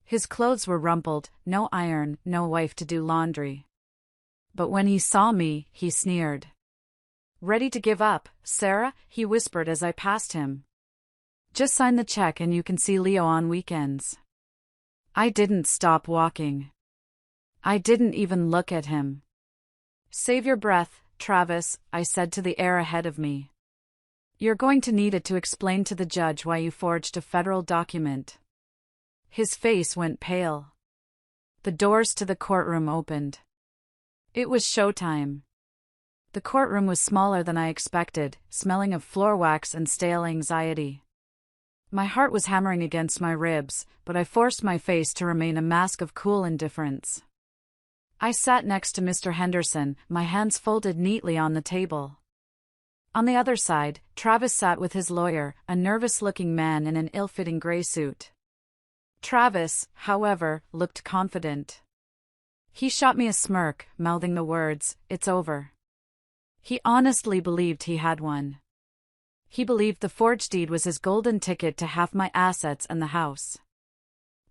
His clothes were rumpled, no iron, no wife to do laundry. But when he saw me, he sneered. Ready to give up, Sarah? He whispered as I passed him. Just sign the check and you can see Leo on weekends. I didn't stop walking. I didn't even look at him. Save your breath, Travis, I said to the air ahead of me. You're going to need it to explain to the judge why you forged a federal document. His face went pale. The doors to the courtroom opened. It was showtime. The courtroom was smaller than I expected, smelling of floor wax and stale anxiety. My heart was hammering against my ribs, but I forced my face to remain a mask of cool indifference. I sat next to Mr. Henderson, my hands folded neatly on the table. On the other side, Travis sat with his lawyer, a nervous-looking man in an ill-fitting gray suit. Travis, however, looked confident. He shot me a smirk, mouthing the words, "It's over." He honestly believed he had won. He believed the forged deed was his golden ticket to half my assets and the house.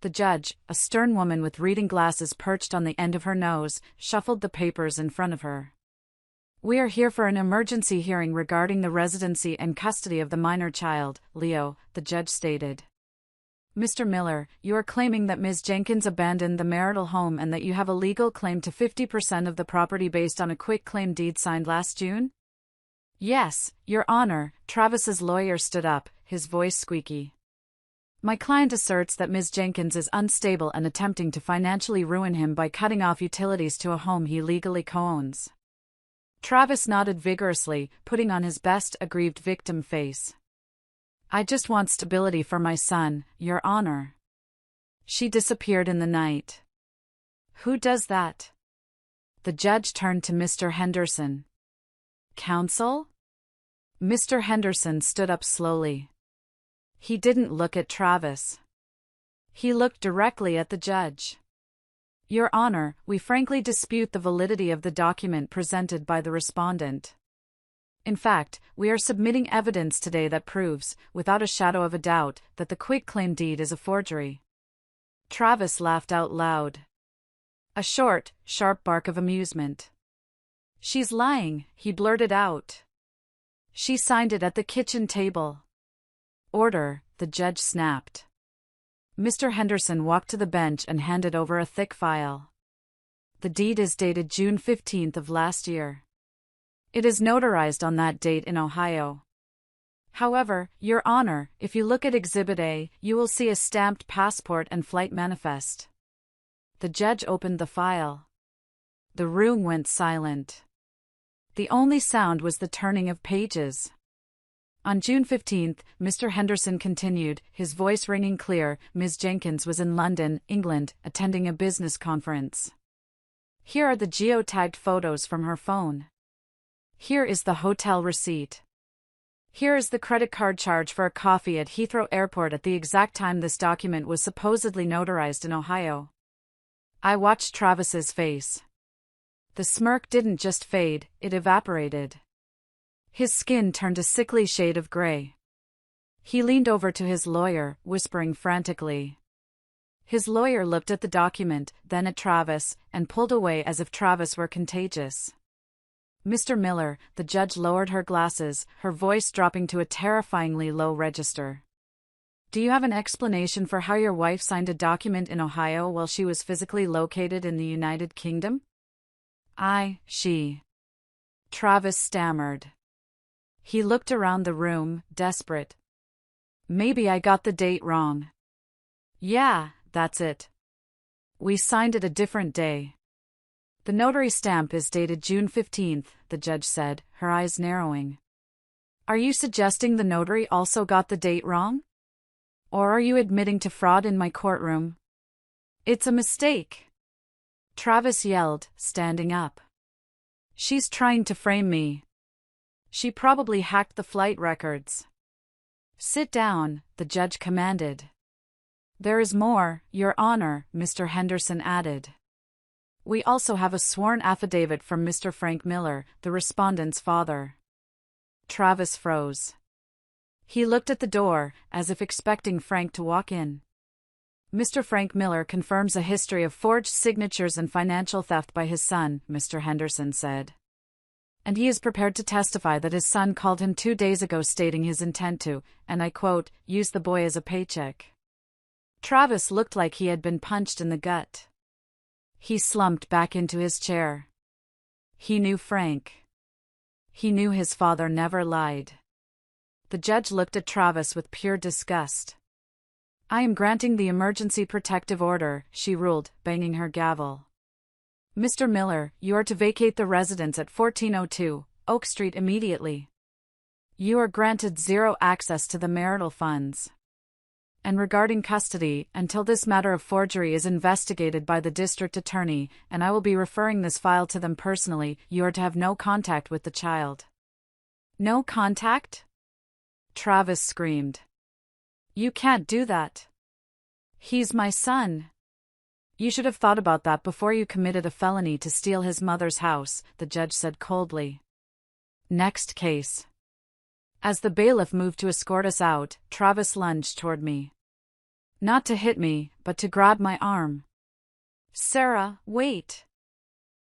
The judge, a stern woman with reading glasses perched on the end of her nose, shuffled the papers in front of her. "We are here for an emergency hearing regarding the residency and custody of the minor child, Leo," the judge stated. "Mr. Miller, you are claiming that Ms. Jenkins abandoned the marital home and that you have a legal claim to 50% of the property based on a quitclaim deed signed last June?" "Yes, Your Honor," Travis's lawyer stood up, his voice squeaky. "My client asserts that Ms. Jenkins is unstable and attempting to financially ruin him by cutting off utilities to a home he legally co-owns." Travis nodded vigorously, putting on his best aggrieved victim face. "I just want stability for my son, Your Honor." "She disappeared in the night." "Who does that?" The judge turned to Mr. Henderson. "Counsel?" Mr. Henderson stood up slowly. He didn't look at Travis. He looked directly at the judge. "Your Honor, we frankly dispute the validity of the document presented by the respondent. In fact, we are submitting evidence today that proves, without a shadow of a doubt, that the quitclaim deed is a forgery." Travis laughed out loud. A short, sharp bark of amusement. "She's lying," he blurted out. "She signed it at the kitchen table." "Order," the judge snapped. Mr. Henderson walked to the bench and handed over a thick file. "The deed is dated June 15th of last year. It is notarized on that date in Ohio. However, Your Honor, if you look at Exhibit A, you will see a stamped passport and flight manifest." The judge opened the file. The room went silent. The only sound was the turning of pages. On June 15th, Mr. Henderson continued, his voice ringing clear, "Ms. Jenkins was in London, England, attending a business conference. Here are the geotagged photos from her phone. Here is the hotel receipt. Here is the credit card charge for a coffee at Heathrow Airport at the exact time this document was supposedly notarized in Ohio." I watched Travis's face. The smirk didn't just fade, it evaporated. His skin turned a sickly shade of gray. He leaned over to his lawyer, whispering frantically. His lawyer looked at the document, then at Travis, and pulled away as if Travis were contagious. "Mr. Miller," the judge lowered her glasses, her voice dropping to a terrifyingly low register. "Do you have an explanation for how your wife signed a document in Ohio while she was physically located in the United Kingdom?" She. Travis stammered. He looked around the room, desperate. "Maybe I got the date wrong." "Yeah, that's it. We signed it a different day." "The notary stamp is dated June 15th, the judge said, her eyes narrowing. "Are you suggesting the notary also got the date wrong? Or are you admitting to fraud in my courtroom?" "It's a mistake," Travis yelled, standing up. "She's trying to frame me. She probably hacked the flight records." "Sit down," the judge commanded. "There is more, Your Honor," Mr. Henderson added. "We also have a sworn affidavit from Mr. Frank Miller, the respondent's father." Travis froze. He looked at the door, as if expecting Frank to walk in. "Mr. Frank Miller confirms a history of forged signatures and financial theft by his son," Mr. Henderson said. "And he is prepared to testify that his son called him 2 days ago stating his intent to, and I quote, use the boy as a paycheck." Travis looked like he had been punched in the gut. He slumped back into his chair. He knew Frank. He knew his father never lied. The judge looked at Travis with pure disgust. "I am granting the emergency protective order," she ruled, banging her gavel. "Mr. Miller, you are to vacate the residence at 1402 Oak Street immediately. You are granted zero access to the marital funds. And regarding custody, until this matter of forgery is investigated by the district attorney, and I will be referring this file to them personally, you are to have no contact with the child." "No contact?" Travis screamed. "You can't do that. He's my son." You should have thought about that before you committed a felony to steal his mother's house, the judge said coldly. Next case. As the bailiff moved to escort us out, Travis lunged toward me. Not to hit me, but to grab my arm. Sarah, wait.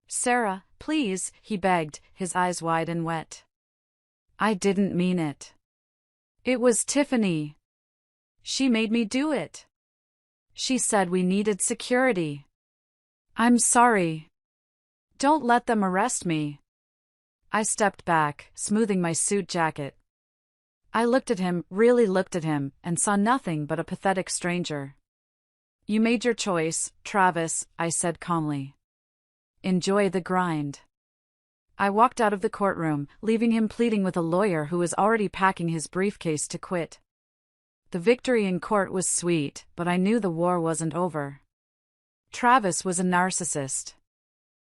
Sarah, please, he begged, his eyes wide and wet. I didn't mean it. It was Tiffany. She made me do it. She said we needed security. I'm sorry. Don't let them arrest me. I stepped back, smoothing my suit jacket. I looked at him, really looked at him, and saw nothing but a pathetic stranger. You made your choice, Travis, I said calmly. Enjoy the grind. I walked out of the courtroom, leaving him pleading with a lawyer who was already packing his briefcase to quit. The victory in court was sweet, but I knew the war wasn't over. Travis was a narcissist.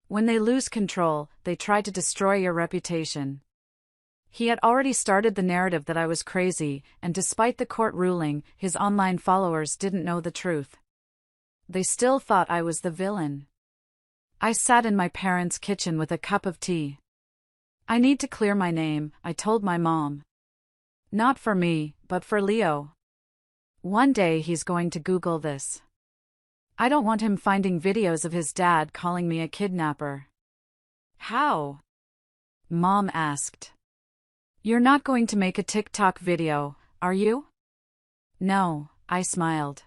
When they lose control, they try to destroy your reputation. He had already started the narrative that I was crazy, and despite the court ruling, his online followers didn't know the truth. They still thought I was the villain. I sat in my parents' kitchen with a cup of tea. I need to clear my name, I told my mom. Not for me, but for Leo. One day he's going to Google this. I don't want him finding videos of his dad calling me a kidnapper. How? Mom asked. You're not going to make a TikTok video, are you? No, I smiled.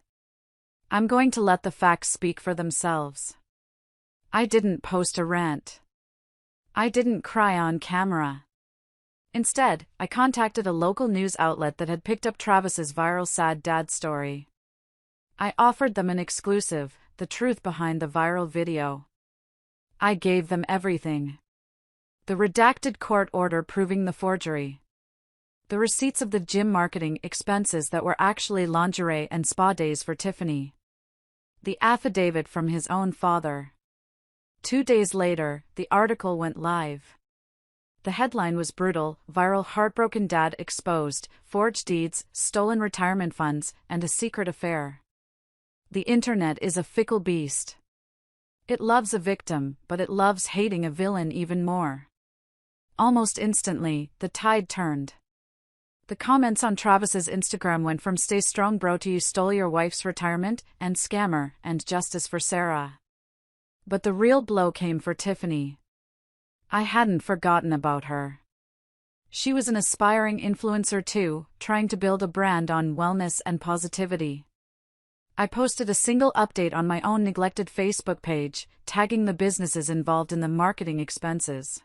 I'm going to let the facts speak for themselves. I didn't post a rant. I didn't cry on camera. Instead, I contacted a local news outlet that had picked up Travis's viral sad dad story. I offered them an exclusive, the truth behind the viral video. I gave them everything. The redacted court order proving the forgery. The receipts of the gym marketing expenses that were actually lingerie and spa days for Tiffany. The affidavit from his own father. 2 days later, the article went live. The headline was brutal: viral heartbroken dad exposed, forged deeds, stolen retirement funds, and a secret affair. The internet is a fickle beast. It loves a victim, but it loves hating a villain even more. Almost instantly, the tide turned. The comments on Travis's Instagram went from "Stay strong bro" to "You stole your wife's retirement," and "Scammer," and "Justice for Sarah." But the real blow came for Tiffany. I hadn't forgotten about her. She was an aspiring influencer too, trying to build a brand on wellness and positivity. I posted a single update on my own neglected Facebook page, tagging the businesses involved in the marketing expenses.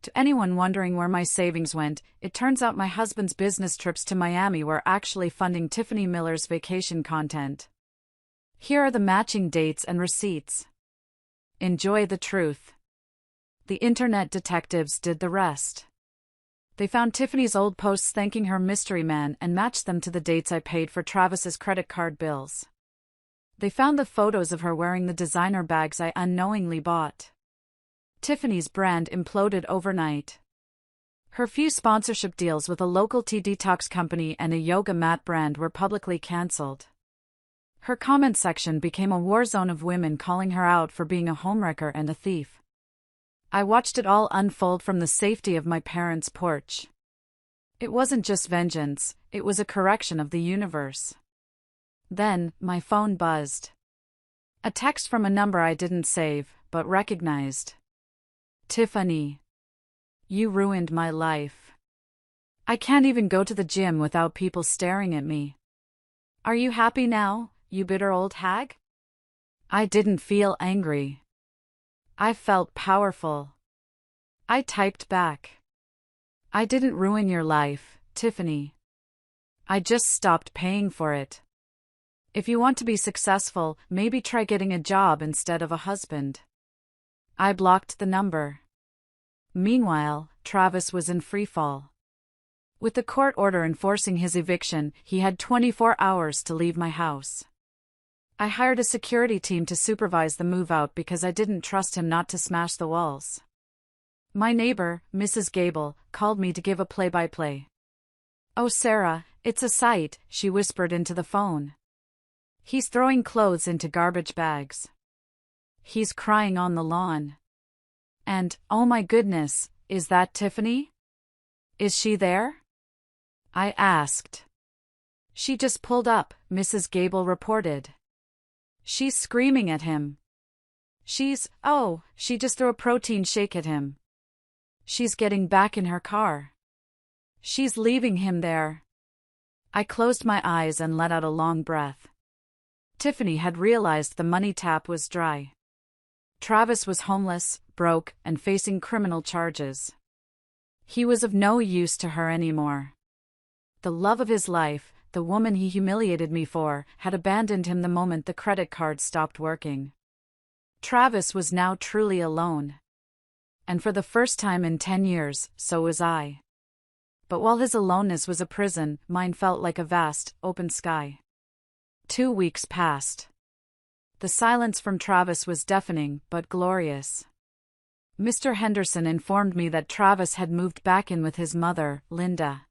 To anyone wondering where my savings went, it turns out my husband's business trips to Miami were actually funding Tiffany Miller's vacation content. Here are the matching dates and receipts. Enjoy the truth. The internet detectives did the rest. They found Tiffany's old posts thanking her mystery man and matched them to the dates I paid for Travis's credit card bills. They found the photos of her wearing the designer bags I unknowingly bought. Tiffany's brand imploded overnight. Her few sponsorship deals with a local tea detox company and a yoga mat brand were publicly cancelled. Her comment section became a war zone of women calling her out for being a homewrecker and a thief. I watched it all unfold from the safety of my parents' porch. It wasn't just vengeance, it was a correction of the universe. Then, my phone buzzed. A text from a number I didn't save, but recognized. Tiffany. You ruined my life. I can't even go to the gym without people staring at me. Are you happy now, you bitter old hag? I didn't feel angry. I felt powerful. I typed back. I didn't ruin your life, Tiffany. I just stopped paying for it. If you want to be successful, maybe try getting a job instead of a husband. I blocked the number. Meanwhile, Travis was in freefall. With the court order enforcing his eviction, he had 24 hours to leave my house. I hired a security team to supervise the move out because I didn't trust him not to smash the walls. My neighbor, Mrs. Gable, called me to give a play-by-play. "Oh Sarah, it's a sight," she whispered into the phone. He's throwing clothes into garbage bags. He's crying on the lawn. And, oh my goodness, is that Tiffany? Is she there? I asked. She just pulled up, Mrs. Gable reported. She's screaming at him. She just threw a protein shake at him. She's getting back in her car. She's leaving him there. I closed my eyes and let out a long breath. Tiffany had realized the money tap was dry. Travis was homeless, broke, and facing criminal charges. He was of no use to her anymore. The love of his life, the woman he humiliated me for, had abandoned him the moment the credit card stopped working. Travis was now truly alone. And for the first time in 10 years, so was I. But while his aloneness was a prison, mine felt like a vast, open sky. 2 weeks passed. The silence from Travis was deafening, but glorious. Mr. Henderson informed me that Travis had moved back in with his mother, Linda.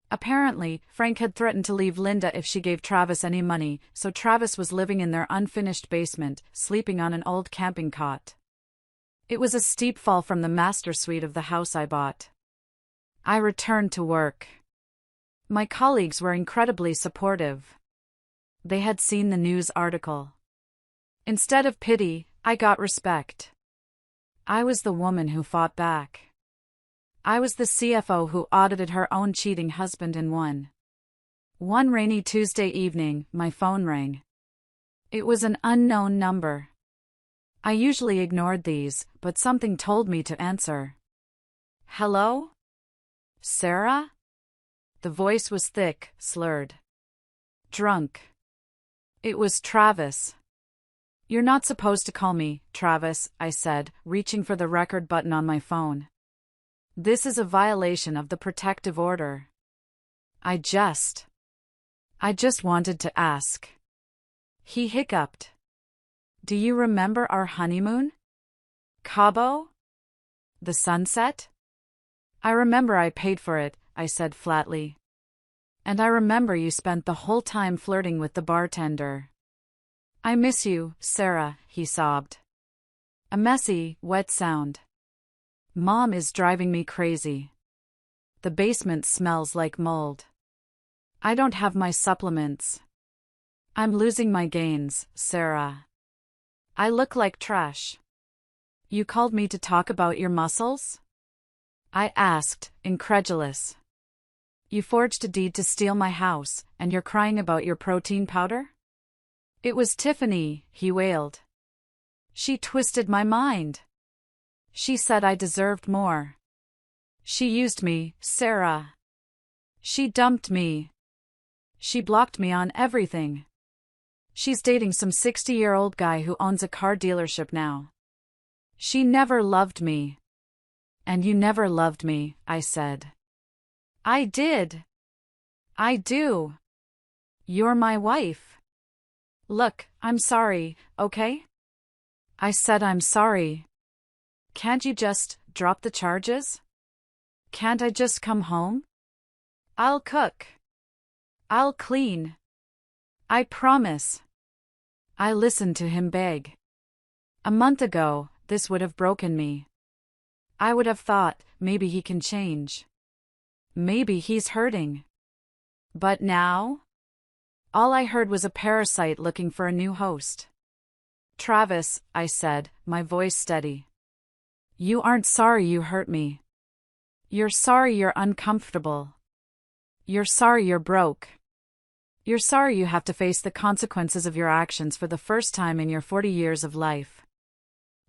Apparently, Frank had threatened to leave Linda if she gave Travis any money, so Travis was living in their unfinished basement, sleeping on an old camping cot. It was a steep fall from the master suite of the house I bought. I returned to work. My colleagues were incredibly supportive. They had seen the news article. Instead of pity, I got respect. I was the woman who fought back. I was the CFO who audited her own cheating husband and won. One rainy Tuesday evening, my phone rang. It was an unknown number. I usually ignored these, but something told me to answer. Hello? Sarah? The voice was thick, slurred. Drunk. It was Travis. You're not supposed to call me, Travis, I said, reaching for the record button on my phone. This is a violation of the protective order. I just wanted to ask. He hiccuped. Do you remember our honeymoon? Cabo? The sunset? I remember I paid for it, I said flatly. And I remember you spent the whole time flirting with the bartender. I miss you, Sarah, he sobbed. A messy, wet sound. Mom is driving me crazy. The basement smells like mold. I don't have my supplements. I'm losing my gains, Sarah. I look like trash. You called me to talk about your muscles? I asked, incredulous. You forged a deed to steal my house, and you're crying about your protein powder? It was Tiffany, he wailed. She twisted my mind. She said I deserved more. She used me, Sarah. She dumped me. She blocked me on everything. She's dating some 60-year-old guy who owns a car dealership now. She never loved me. And you never loved me, I said. I did. I do. You're my wife. Look, I'm sorry, okay? I said I'm sorry. Can't you just drop the charges? Can't I just come home? I'll cook. I'll clean. I promise. I listened to him beg. A month ago, this would have broken me. I would have thought, maybe he can change. Maybe he's hurting. But now? All I heard was a parasite looking for a new host. Travis, I said, my voice steady. You aren't sorry you hurt me. You're sorry you're uncomfortable. You're sorry you're broke. You're sorry you have to face the consequences of your actions for the first time in your 40 years of life.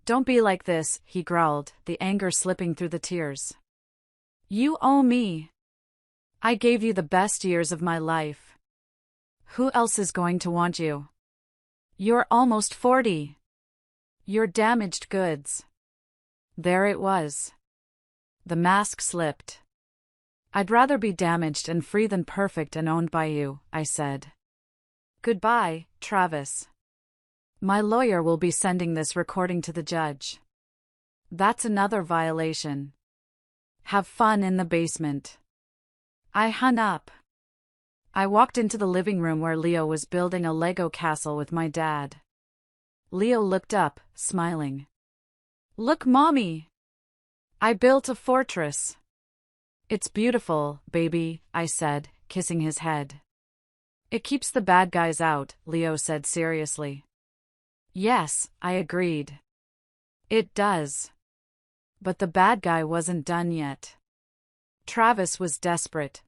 Don't be like this, he growled, the anger slipping through the tears. You owe me. I gave you the best years of my life. Who else is going to want you? You're almost 40. You're damaged goods. There it was. The mask slipped. I'd rather be damaged and free than perfect and owned by you, I said. Goodbye, Travis. My lawyer will be sending this recording to the judge. That's another violation. Have fun in the basement. I hung up. I walked into the living room where Leo was building a Lego castle with my dad. Leo looked up, smiling. "Look, Mommy! I built a fortress." "It's beautiful, baby," I said, kissing his head. "It keeps the bad guys out," Leo said seriously. "Yes," I agreed. "It does." But the bad guy wasn't done yet. Travis was desperate.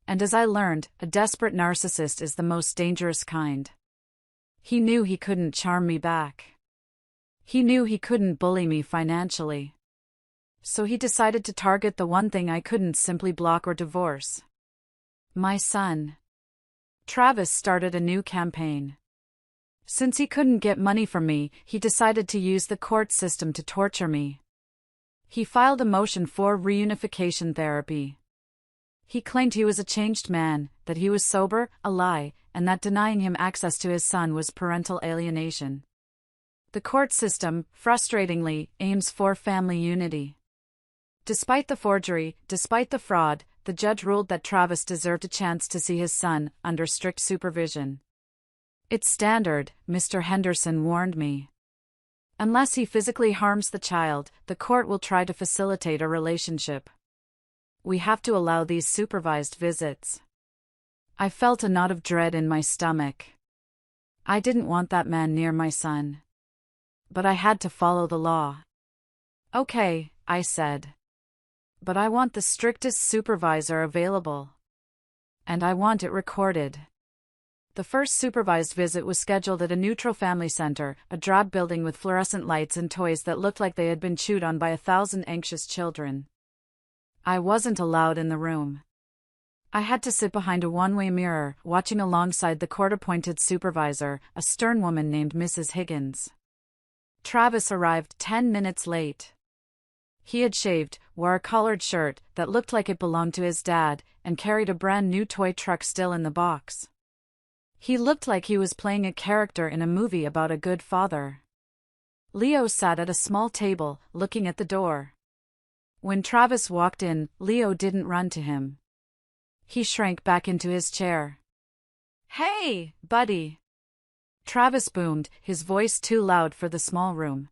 And as I learned, a desperate narcissist is the most dangerous kind. He knew he couldn't charm me back. He knew he couldn't bully me financially. So he decided to target the one thing I couldn't simply block or divorce. My son. Travis started a new campaign. Since he couldn't get money from me, he decided to use the court system to torture me. He filed a motion for reunification therapy. He claimed he was a changed man, that he was sober, a lie, and that denying him access to his son was parental alienation. The court system, frustratingly, aims for family unity. Despite the forgery, despite the fraud, the judge ruled that Travis deserved a chance to see his son, under strict supervision. "It's standard," Mr. Henderson warned me. "Unless he physically harms the child, the court will try to facilitate a relationship. We have to allow these supervised visits." I felt a knot of dread in my stomach. I didn't want that man near my son. But I had to follow the law. "Okay," I said. "But I want the strictest supervisor available. And I want it recorded." The first supervised visit was scheduled at a neutral family center, a drab building with fluorescent lights and toys that looked like they had been chewed on by 1,000 anxious children. I wasn't allowed in the room. I had to sit behind a one-way mirror, watching alongside the court-appointed supervisor, a stern woman named Mrs. Higgins. Travis arrived 10 minutes late. He had shaved, wore a collared shirt that looked like it belonged to his dad, and carried a brand-new toy truck still in the box. He looked like he was playing a character in a movie about a good father. Leo sat at a small table, looking at the door. When Travis walked in, Leo didn't run to him. He shrank back into his chair. "Hey, buddy!" Travis boomed, his voice too loud for the small room.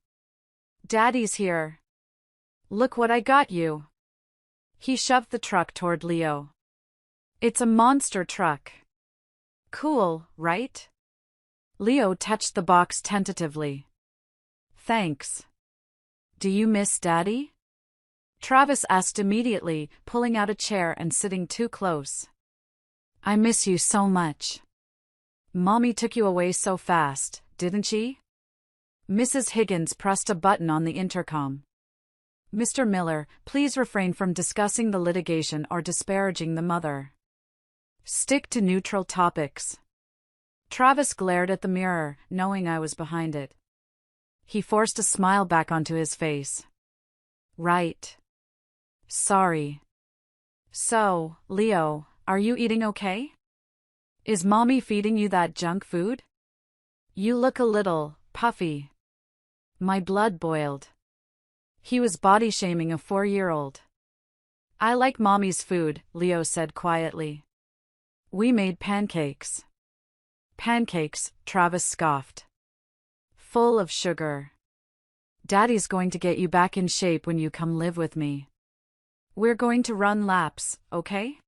"Daddy's here. Look what I got you." He shoved the truck toward Leo. "It's a monster truck. Cool, right?" Leo touched the box tentatively. "Thanks. Do you miss Daddy?" Travis asked immediately, pulling out a chair and sitting too close. "I miss you so much. Mommy took you away so fast, didn't she?" Mrs. Higgins pressed a button on the intercom. "Mr. Miller, please refrain from discussing the litigation or disparaging the mother. Stick to neutral topics." Travis glared at the mirror, knowing I was behind it. He forced a smile back onto his face. "Right. Sorry. So, Leo, are you eating okay? Is Mommy feeding you that junk food? You look a little puffy." My blood boiled. He was body-shaming a 4-year-old. "I like Mommy's food," Leo said quietly. "We made pancakes." "Pancakes," Travis scoffed. "Full of sugar. Daddy's going to get you back in shape when you come live with me. We're going to run laps, okay?"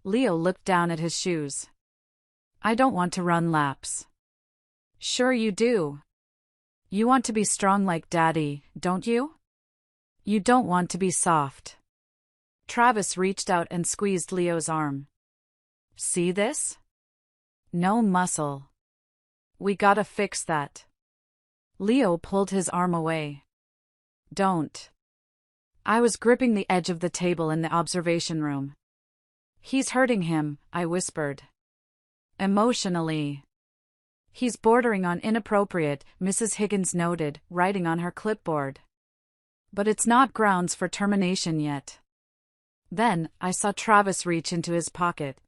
Leo looked down at his shoes. "I don't want to run laps." "Sure you do. You want to be strong like Daddy, don't you? You don't want to be soft." Travis reached out and squeezed Leo's arm. "See this? No muscle. We gotta fix that." Leo pulled his arm away. "Don't." I was gripping the edge of the table in the observation room. "He's hurting him," I whispered. "Emotionally. He's bordering on inappropriate," Mrs. Higgins noted, writing on her clipboard. "But it's not grounds for termination yet." Then, I saw Travis reach into his pocket.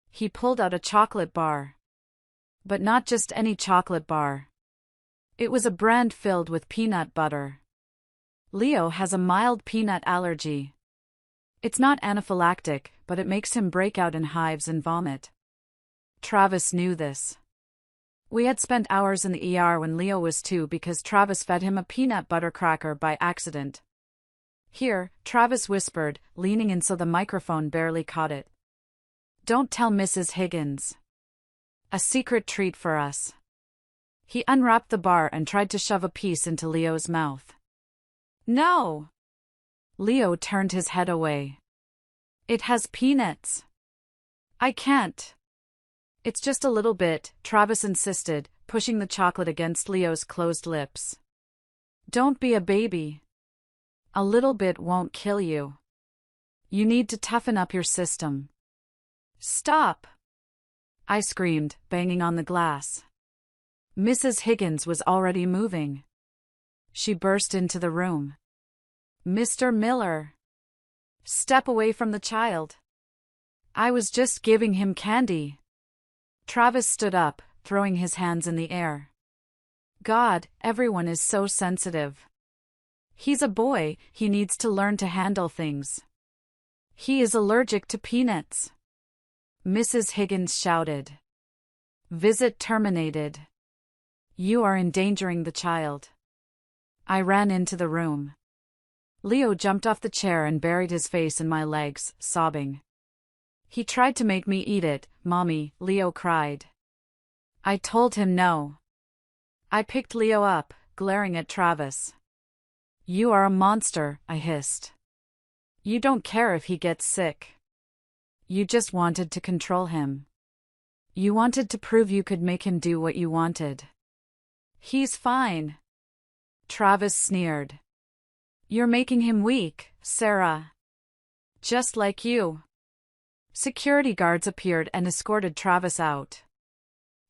He pulled out a chocolate bar. But not just any chocolate bar. It was a brand filled with peanut butter. Leo has a mild peanut allergy. It's not anaphylactic, but it makes him break out in hives and vomit. Travis knew this. We had spent hours in the ER when Leo was 2 because Travis fed him a peanut butter cracker by accident. "Here," Travis whispered, leaning in so the microphone barely caught it. "Don't tell Mrs. Higgins. A secret treat for us." He unwrapped the bar and tried to shove a piece into Leo's mouth. "No!" Leo turned his head away. "It has peanuts." "I can't." "It's just a little bit," Travis insisted, pushing the chocolate against Leo's closed lips. "Don't be a baby. A little bit won't kill you. You need to toughen up your system." "Stop!" I screamed, banging on the glass. Mrs. Higgins was already moving. She burst into the room. "Mr. Miller, step away from the child. I was just giving him candy." Travis stood up, throwing his hands in the air. "God, everyone is so sensitive. He's a boy, he needs to learn to handle things. He is allergic to peanuts." Mrs. Higgins shouted. "Visit terminated. You are endangering the child." I ran into the room. Leo jumped off the chair and buried his face in my legs, sobbing. "He tried to make me eat it, Mommy," Leo cried. I told him no. I picked Leo up, glaring at Travis. "You are a monster," I hissed. "You don't care if he gets sick. You just wanted to control him. You wanted to prove you could make him do what you wanted." "He's fine," Travis sneered. "You're making him weak, Sarah. Just like you." Security guards appeared and escorted Travis out.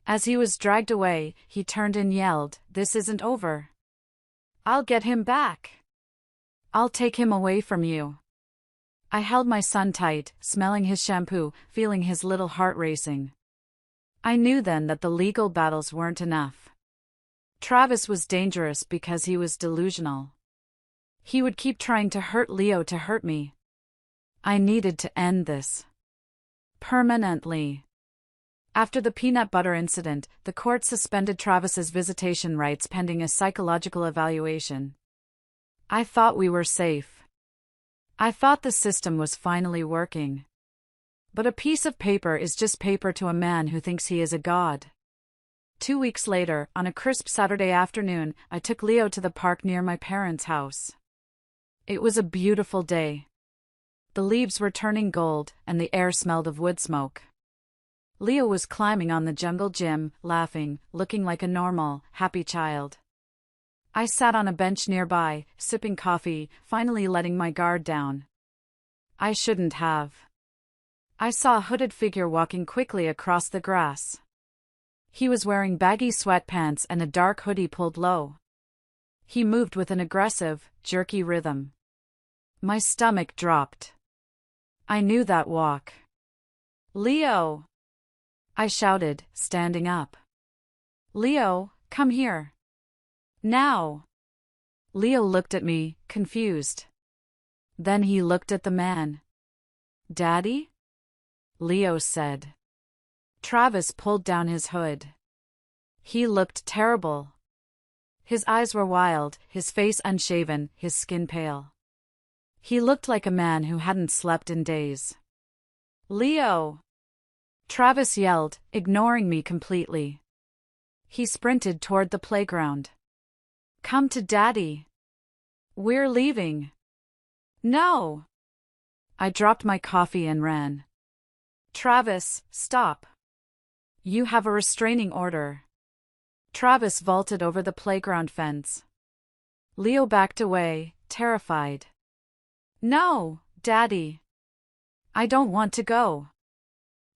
As he was dragged away, he turned and yelled, "This isn't over. I'll get him back. I'll take him away from you." I held my son tight, smelling his shampoo, feeling his little heart racing. I knew then that the legal battles weren't enough. Travis was dangerous because he was delusional. He would keep trying to hurt Leo to hurt me. I needed to end this. Permanently. After the peanut butter incident, the court suspended Travis's visitation rights pending a psychological evaluation. I thought we were safe. I thought the system was finally working. But a piece of paper is just paper to a man who thinks he is a god. 2 weeks later, on a crisp Saturday afternoon, I took Leo to the park near my parents' house. It was a beautiful day. The leaves were turning gold, and the air smelled of wood smoke. Leo was climbing on the jungle gym, laughing, looking like a normal, happy child. I sat on a bench nearby, sipping coffee, finally letting my guard down. I shouldn't have. I saw a hooded figure walking quickly across the grass. He was wearing baggy sweatpants and a dark hoodie pulled low. He moved with an aggressive, jerky rhythm. My stomach dropped. I knew that walk. "Leo!" I shouted, standing up. "Leo, come here. Now!" Leo looked at me, confused. Then he looked at the man. "Daddy?" Leo said. Travis pulled down his hood. He looked terrible. His eyes were wild, his face unshaven, his skin pale. He looked like a man who hadn't slept in days. "Leo!" Travis yelled, ignoring me completely. He sprinted toward the playground. "Come to Daddy. We're leaving." "No!" I dropped my coffee and ran. "Travis, stop. You have a restraining order." Travis vaulted over the playground fence. Leo backed away, terrified. "No, Daddy. I don't want to go."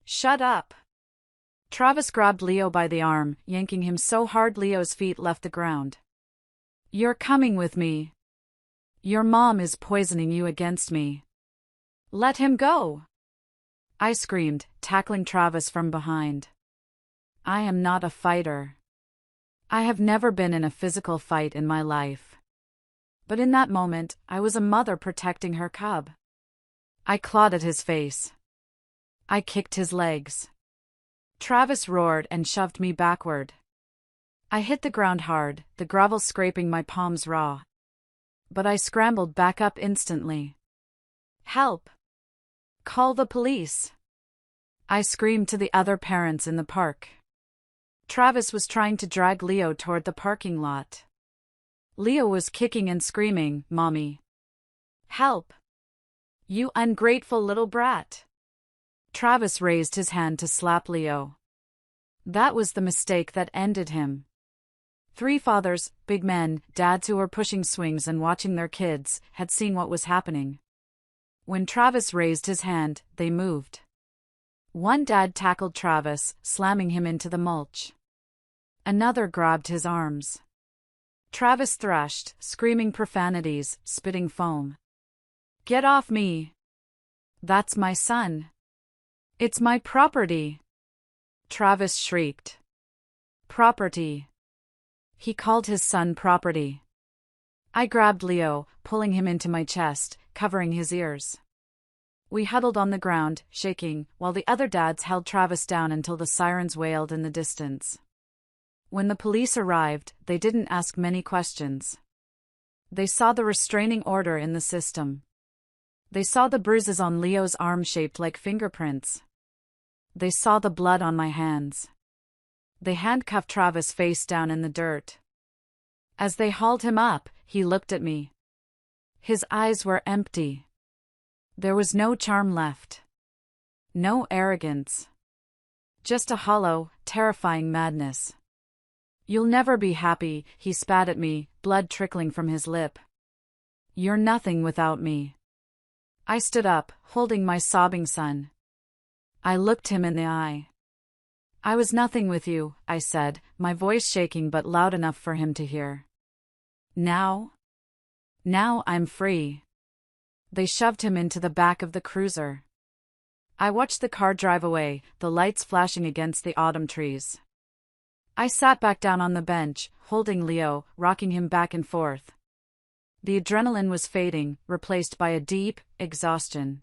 "Shut up." Travis grabbed Leo by the arm, yanking him so hard Leo's feet left the ground. "You're coming with me. Your mom is poisoning you against me. Let him go." I screamed, tackling Travis from behind. I am not a fighter. I have never been in a physical fight in my life. But in that moment, I was a mother protecting her cub. I clawed at his face. I kicked his legs. Travis roared and shoved me backward. I hit the ground hard, the gravel scraping my palms raw. But I scrambled back up instantly. Help! Call the police! I screamed to the other parents in the park. Travis was trying to drag Leo toward the parking lot. Leo was kicking and screaming, "Mommy! Help! You ungrateful little brat!" Travis raised his hand to slap Leo. That was the mistake that ended him. 3 fathers, big men, dads who were pushing swings and watching their kids, had seen what was happening. When Travis raised his hand, they moved. One dad tackled Travis, slamming him into the mulch. Another grabbed his arms. Travis thrashed, screaming profanities, spitting foam. "Get off me! That's my son! It's my property!" Travis shrieked. "Property!" He called his son property. I grabbed Leo, pulling him into my chest, covering his ears. We huddled on the ground, shaking, while the other dads held Travis down until the sirens wailed in the distance. When the police arrived, they didn't ask many questions. They saw the restraining order in the system. They saw the bruises on Leo's arm shaped like fingerprints. They saw the blood on my hands. They handcuffed Travis face down in the dirt. As they hauled him up, he looked at me. His eyes were empty. There was no charm left. No arrogance. Just a hollow, terrifying madness. "You'll never be happy," he spat at me, blood trickling from his lip. "You're nothing without me." I stood up, holding my sobbing son. I looked him in the eye. "I was nothing with you," I said, my voice shaking but loud enough for him to hear. Now I'm free." They shoved him into the back of the cruiser. I watched the car drive away, the lights flashing against the autumn trees. I sat back down on the bench, holding Leo, rocking him back and forth. The adrenaline was fading, replaced by a deep exhaustion.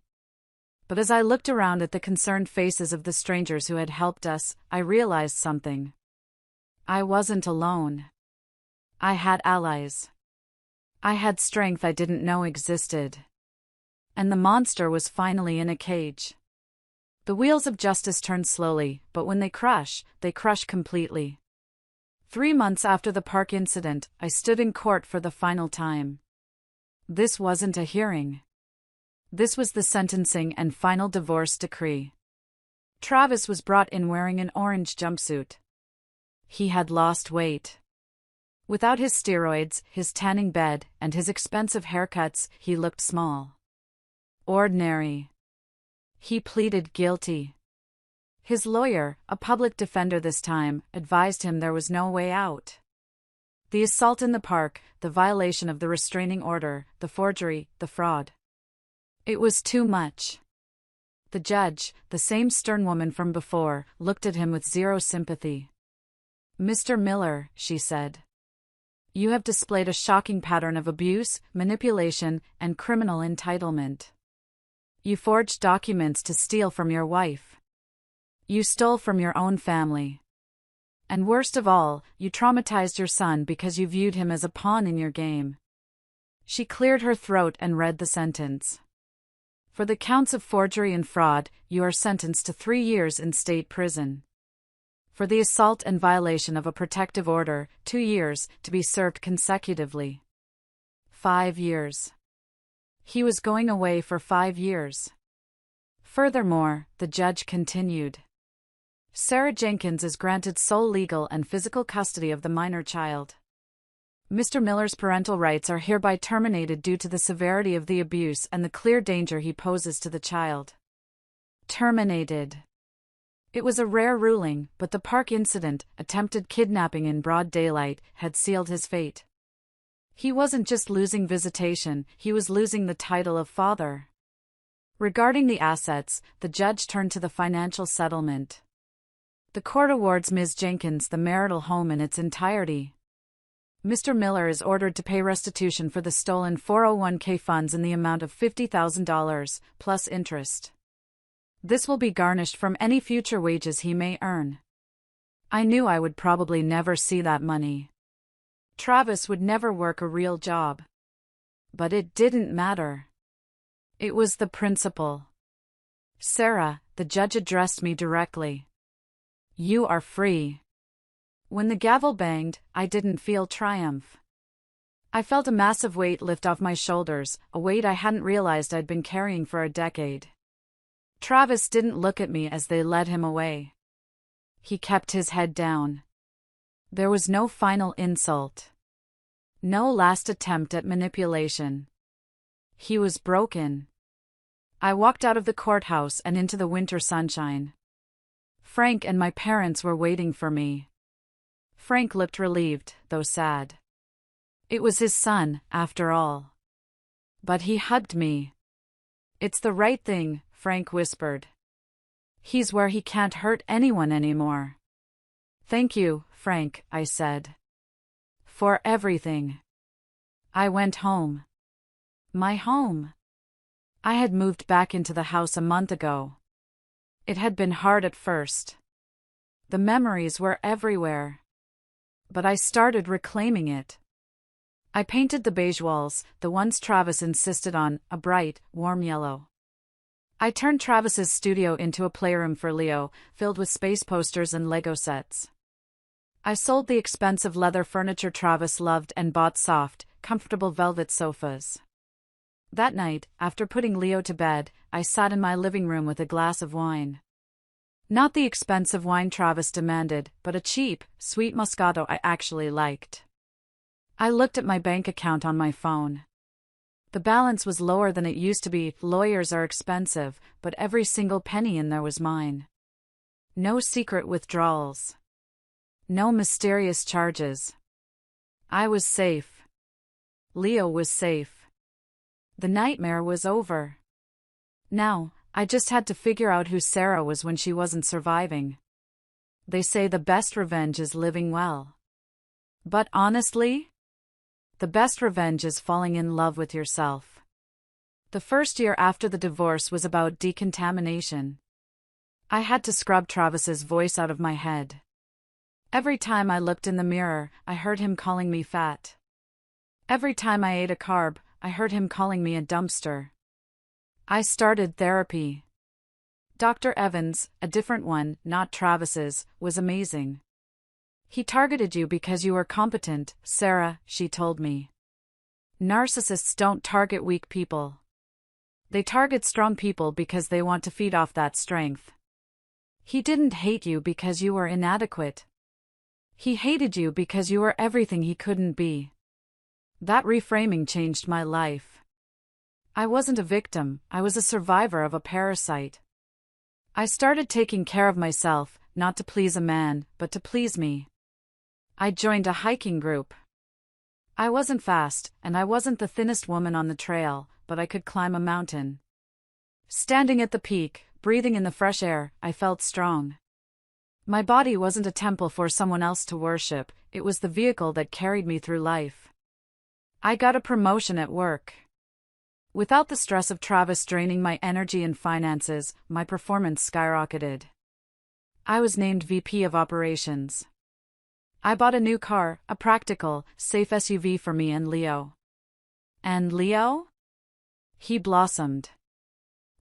But as I looked around at the concerned faces of the strangers who had helped us, I realized something. I wasn't alone. I had allies. I had strength I didn't know existed. And the monster was finally in a cage. The wheels of justice turn slowly, but when they crush completely. 3 months after the park incident, I stood in court for the final time. This wasn't a hearing. This was the sentencing and final divorce decree. Travis was brought in wearing an orange jumpsuit. He had lost weight. Without his steroids, his tanning bed, and his expensive haircuts, he looked small. Ordinary. He pleaded guilty. His lawyer, a public defender this time, advised him there was no way out. The assault in the park, the violation of the restraining order, the forgery, the fraud. It was too much. The judge, the same stern woman from before, looked at him with zero sympathy. "Mr. Miller," she said. "You have displayed a shocking pattern of abuse, manipulation, and criminal entitlement. You forged documents to steal from your wife. You stole from your own family. And worst of all, you traumatized your son because you viewed him as a pawn in your game." She cleared her throat and read the sentence. "For the counts of forgery and fraud, you are sentenced to 3 years in state prison. For the assault and violation of a protective order, 2 years, to be served consecutively. 5 years. He was going away for 5 years. Furthermore, the judge continued. Sarah Jenkins is granted sole legal and physical custody of the minor child. Mr. Miller's parental rights are hereby terminated due to the severity of the abuse and the clear danger he poses to the child. Terminated. It was a rare ruling, but the park incident, attempted kidnapping in broad daylight, had sealed his fate. He wasn't just losing visitation, he was losing the title of father. Regarding the assets, the judge turned to the financial settlement. The court awards Ms. Jenkins the marital home in its entirety. Mr. Miller is ordered to pay restitution for the stolen 401k funds in the amount of $50,000, plus interest. This will be garnished from any future wages he may earn. I knew I would probably never see that money. Travis would never work a real job. But it didn't matter. It was the principle. Sarah, the judge addressed me directly. You are free. When the gavel banged, I didn't feel triumph. I felt a massive weight lift off my shoulders, a weight I hadn't realized I'd been carrying for a decade. Travis didn't look at me as they led him away. He kept his head down. There was no final insult. No last attempt at manipulation. He was broken. I walked out of the courthouse and into the winter sunshine. Frank and my parents were waiting for me. Frank looked relieved, though sad. It was his son, after all. But he hugged me. It's the right thing, Frank whispered. He's where he can't hurt anyone anymore. Thank you, Frank, I said. For everything. I went home. My home. I had moved back into the house a month ago. It had been hard at first. The memories were everywhere. But I started reclaiming it. I painted the beige walls, the ones Travis insisted on, a bright, warm yellow. I turned Travis's studio into a playroom for Leo, filled with space posters and Lego sets. I sold the expensive leather furniture Travis loved and bought soft, comfortable velvet sofas. That night, after putting Leo to bed, I sat in my living room with a glass of wine. Not the expensive wine Travis demanded, but a cheap, sweet Moscato I actually liked. I looked at my bank account on my phone. The balance was lower than it used to be. Lawyers are expensive, but every single penny in there was mine. No secret withdrawals. No mysterious charges. I was safe. Leo was safe. The nightmare was over. Now, I just had to figure out who Sarah was when she wasn't surviving. They say the best revenge is living well. But honestly, the best revenge is falling in love with yourself. The first year after the divorce was about decontamination. I had to scrub Travis's voice out of my head. Every time I looked in the mirror, I heard him calling me fat. Every time I ate a carb, I heard him calling me a dumpster. I started therapy. Dr. Evans, a different one, not Travis's, was amazing. He targeted you because you were competent, Sarah, she told me. Narcissists don't target weak people. They target strong people because they want to feed off that strength. He didn't hate you because you were inadequate. He hated you because you were everything he couldn't be. That reframing changed my life. I wasn't a victim, I was a survivor of a parasite. I started taking care of myself, not to please a man, but to please me. I joined a hiking group. I wasn't fast, and I wasn't the thinnest woman on the trail, but I could climb a mountain. Standing at the peak, breathing in the fresh air, I felt strong. My body wasn't a temple for someone else to worship, it was the vehicle that carried me through life. I got a promotion at work. Without the stress of Travis draining my energy and finances, my performance skyrocketed. I was named VP of Operations. I bought a new car, a practical, safe SUV for me and Leo. And Leo? He blossomed.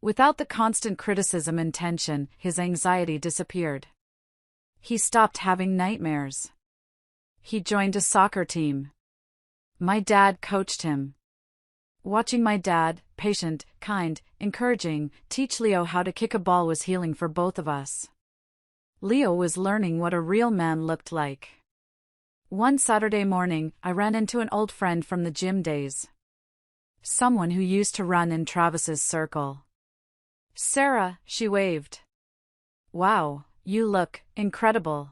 Without the constant criticism and tension, his anxiety disappeared. He stopped having nightmares. He joined a soccer team. My dad coached him. Watching my dad, patient, kind, encouraging, teach Leo how to kick a ball was healing for both of us. Leo was learning what a real man looked like. One Saturday morning, I ran into an old friend from the gym days. Someone who used to run in Travis's circle. Sarah, she waved. Wow, you look incredible.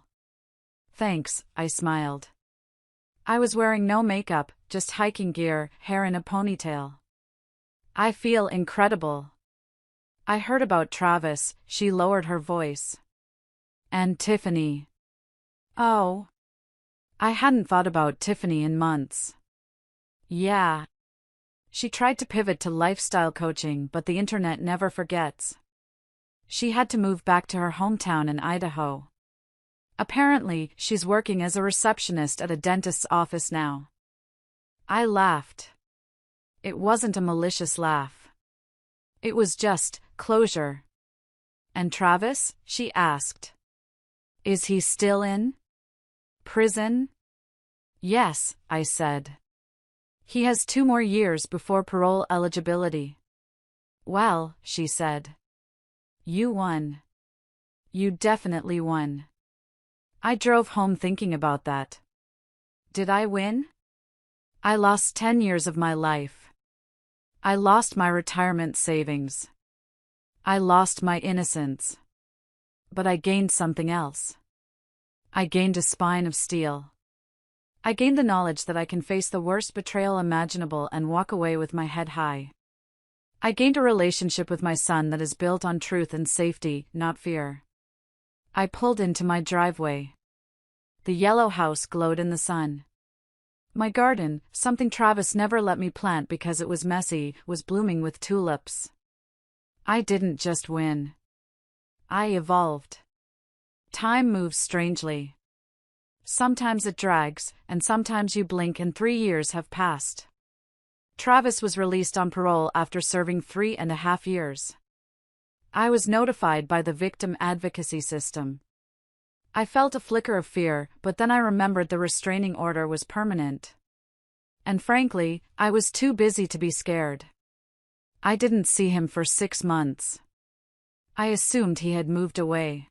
Thanks, I smiled. I was wearing no makeup, just hiking gear, hair in a ponytail. I feel incredible. I heard about Travis, she lowered her voice. And Tiffany. Oh. I hadn't thought about Tiffany in months. Yeah. She tried to pivot to lifestyle coaching, but the internet never forgets. She had to move back to her hometown in Idaho. Apparently, she's working as a receptionist at a dentist's office now. I laughed. It wasn't a malicious laugh. It was just closure. And Travis? She asked. Is he still in prison? Yes, I said. He has 2 more years before parole eligibility. Well, she said. You won. You definitely won. I drove home thinking about that. Did I win? I lost 10 years of my life. I lost my retirement savings. I lost my innocence. But I gained something else. I gained a spine of steel. I gained the knowledge that I can face the worst betrayal imaginable and walk away with my head high. I gained a relationship with my son that is built on truth and safety, not fear. I pulled into my driveway. The yellow house glowed in the sun. My garden, something Travis never let me plant because it was messy, was blooming with tulips. I didn't just win. I evolved. Time moves strangely. Sometimes it drags, and sometimes you blink and 3 years have passed. Travis was released on parole after serving 3.5 years. I was notified by the victim advocacy system. I felt a flicker of fear, but then I remembered the restraining order was permanent. And frankly, I was too busy to be scared. I didn't see him for 6 months. I assumed he had moved away.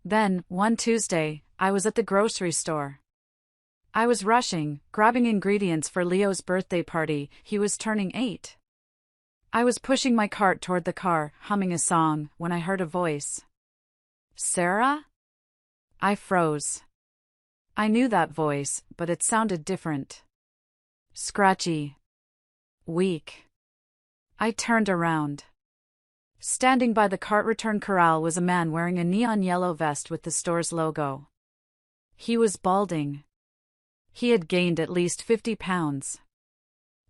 Then, one Tuesday, I was at the grocery store. I was rushing, grabbing ingredients for Leo's birthday party. He was turning 8. I was pushing my cart toward the car, humming a song, when I heard a voice. Sarah? I froze. I knew that voice, but it sounded different. Scratchy. Weak. I turned around. Standing by the cart return corral was a man wearing a neon yellow vest with the store's logo. He was balding. He had gained at least 50 pounds.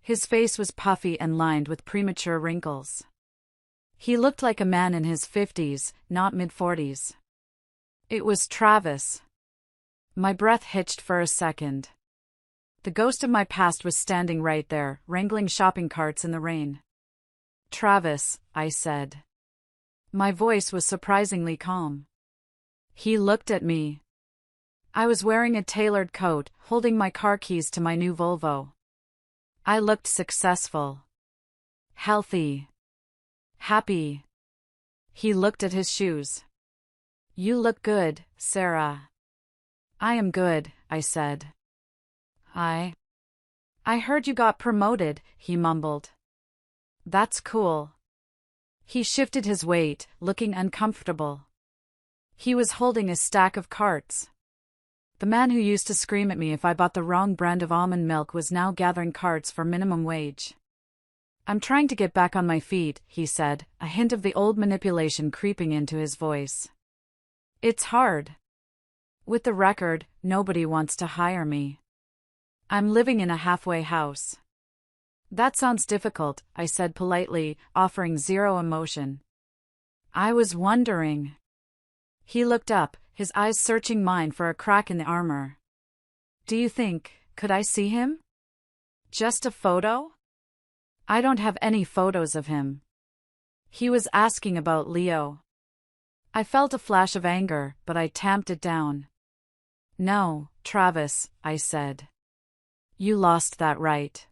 His face was puffy and lined with premature wrinkles. He looked like a man in his 50s, not mid-40s. It was Travis. My breath hitched for a second. The ghost of my past was standing right there, wrangling shopping carts in the rain. Travis, I said. My voice was surprisingly calm. He looked at me. I was wearing a tailored coat, holding my car keys to my new Volvo. I looked successful. Healthy. Happy. He looked at his shoes. You look good, Sarah. I am good, I said. I heard you got promoted, he mumbled. That's cool. He shifted his weight, looking uncomfortable. He was holding a stack of carts. The man who used to scream at me if I bought the wrong brand of almond milk was now gathering carts for minimum wage. I'm trying to get back on my feet, he said, a hint of the old manipulation creeping into his voice. It's hard. With the record, nobody wants to hire me. I'm living in a halfway house. That sounds difficult, I said politely, offering zero emotion. I was wondering. He looked up, his eyes searching mine for a crack in the armor. Do you think, could I see him? Just a photo? I don't have any photos of him. He was asking about Leo. I felt a flash of anger, but I tamped it down. No, Travis, I said. You lost that right.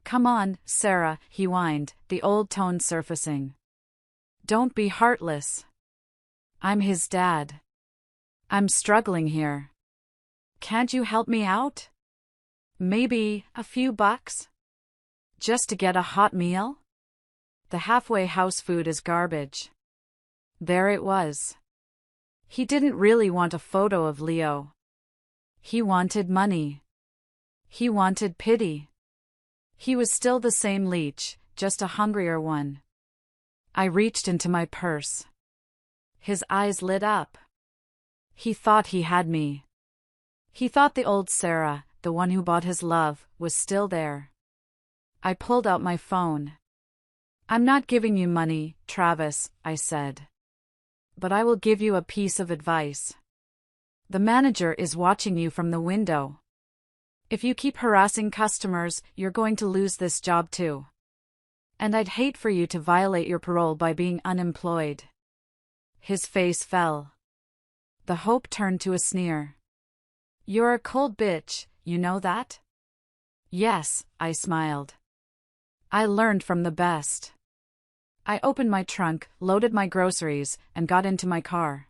Come on, Sarah, he whined, the old tone surfacing. Don't be heartless. I'm his dad. I'm struggling here. Can't you help me out? Maybe a few bucks? Just to get a hot meal? The halfway house food is garbage. There it was. He didn't really want a photo of Leo. He wanted money. He wanted pity. He was still the same leech, just a hungrier one. I reached into my purse. His eyes lit up. He thought he had me. He thought the old Sarah, the one who bought his love, was still there. I pulled out my phone. "I'm not giving you money, Travis," I said. "But I will give you a piece of advice. The manager is watching you from the window. If you keep harassing customers, you're going to lose this job too. And I'd hate for you to violate your parole by being unemployed." His face fell. The hope turned to a sneer. "You're a cold bitch, you know that?" "Yes," I smiled. "I learned from the best." I opened my trunk, loaded my groceries, and got into my car.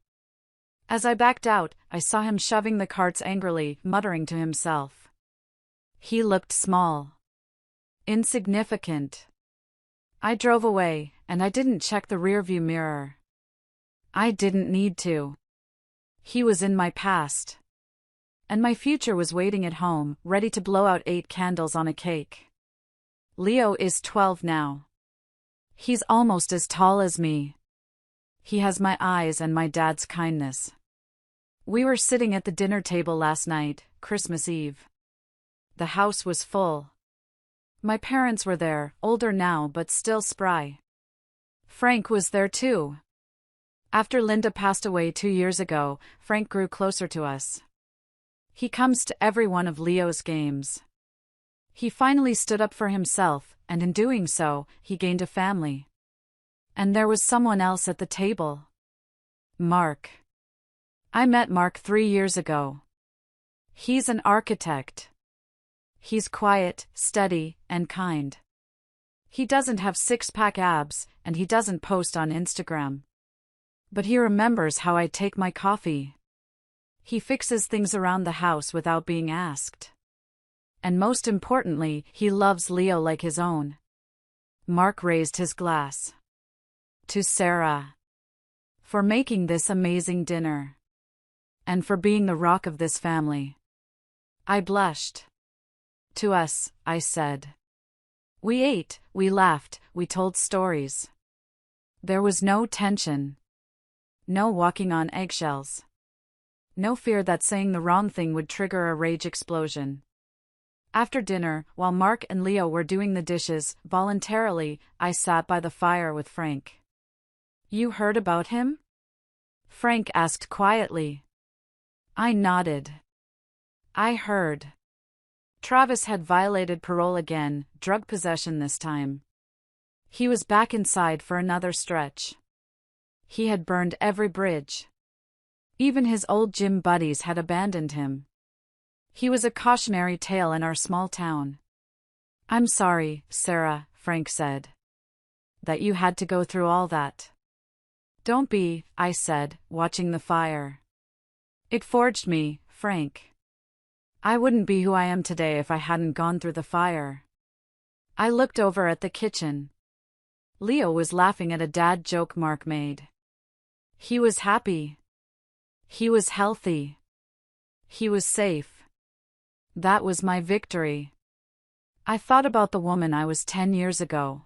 As I backed out, I saw him shoving the carts angrily, muttering to himself. He looked small. Insignificant. I drove away, and I didn't check the rearview mirror. I didn't need to. He was in my past. And my future was waiting at home, ready to blow out 8 candles on a cake. Leo is 12 now. He's almost as tall as me. He has my eyes and my dad's kindness. We were sitting at the dinner table last night, Christmas Eve. The house was full. My parents were there, older now but still spry. Frank was there too. After Linda passed away 2 years ago, Frank grew closer to us. He comes to every one of Leo's games. He finally stood up for himself, and in doing so, he gained a family. And there was someone else at the table. Mark. I met Mark 3 years ago. He's an architect. He's quiet, steady, and kind. He doesn't have six-pack abs, and he doesn't post on Instagram. But he remembers how I take my coffee. He fixes things around the house without being asked. And most importantly, he loves Leo like his own. Mark raised his glass. To Sarah. For making this amazing dinner. And for being the rock of this family. I blushed. To us, I said. We ate, we laughed, we told stories. There was no tension. No walking on eggshells. No fear that saying the wrong thing would trigger a rage explosion. After dinner, while Mark and Leo were doing the dishes, voluntarily, I sat by the fire with Frank. You heard about him? Frank asked quietly. I nodded. I heard. Travis had violated parole again, drug possession this time. He was back inside for another stretch. He had burned every bridge. Even his old gym buddies had abandoned him. He was a cautionary tale in our small town. I'm sorry, Sarah, Frank said. That you had to go through all that. Don't be, I said, watching the fire. It forged me, Frank. I wouldn't be who I am today if I hadn't gone through the fire. I looked over at the kitchen. Leo was laughing at a dad joke Mark made. He was happy. He was healthy. He was safe. That was my victory. I thought about the woman I was 10 years ago.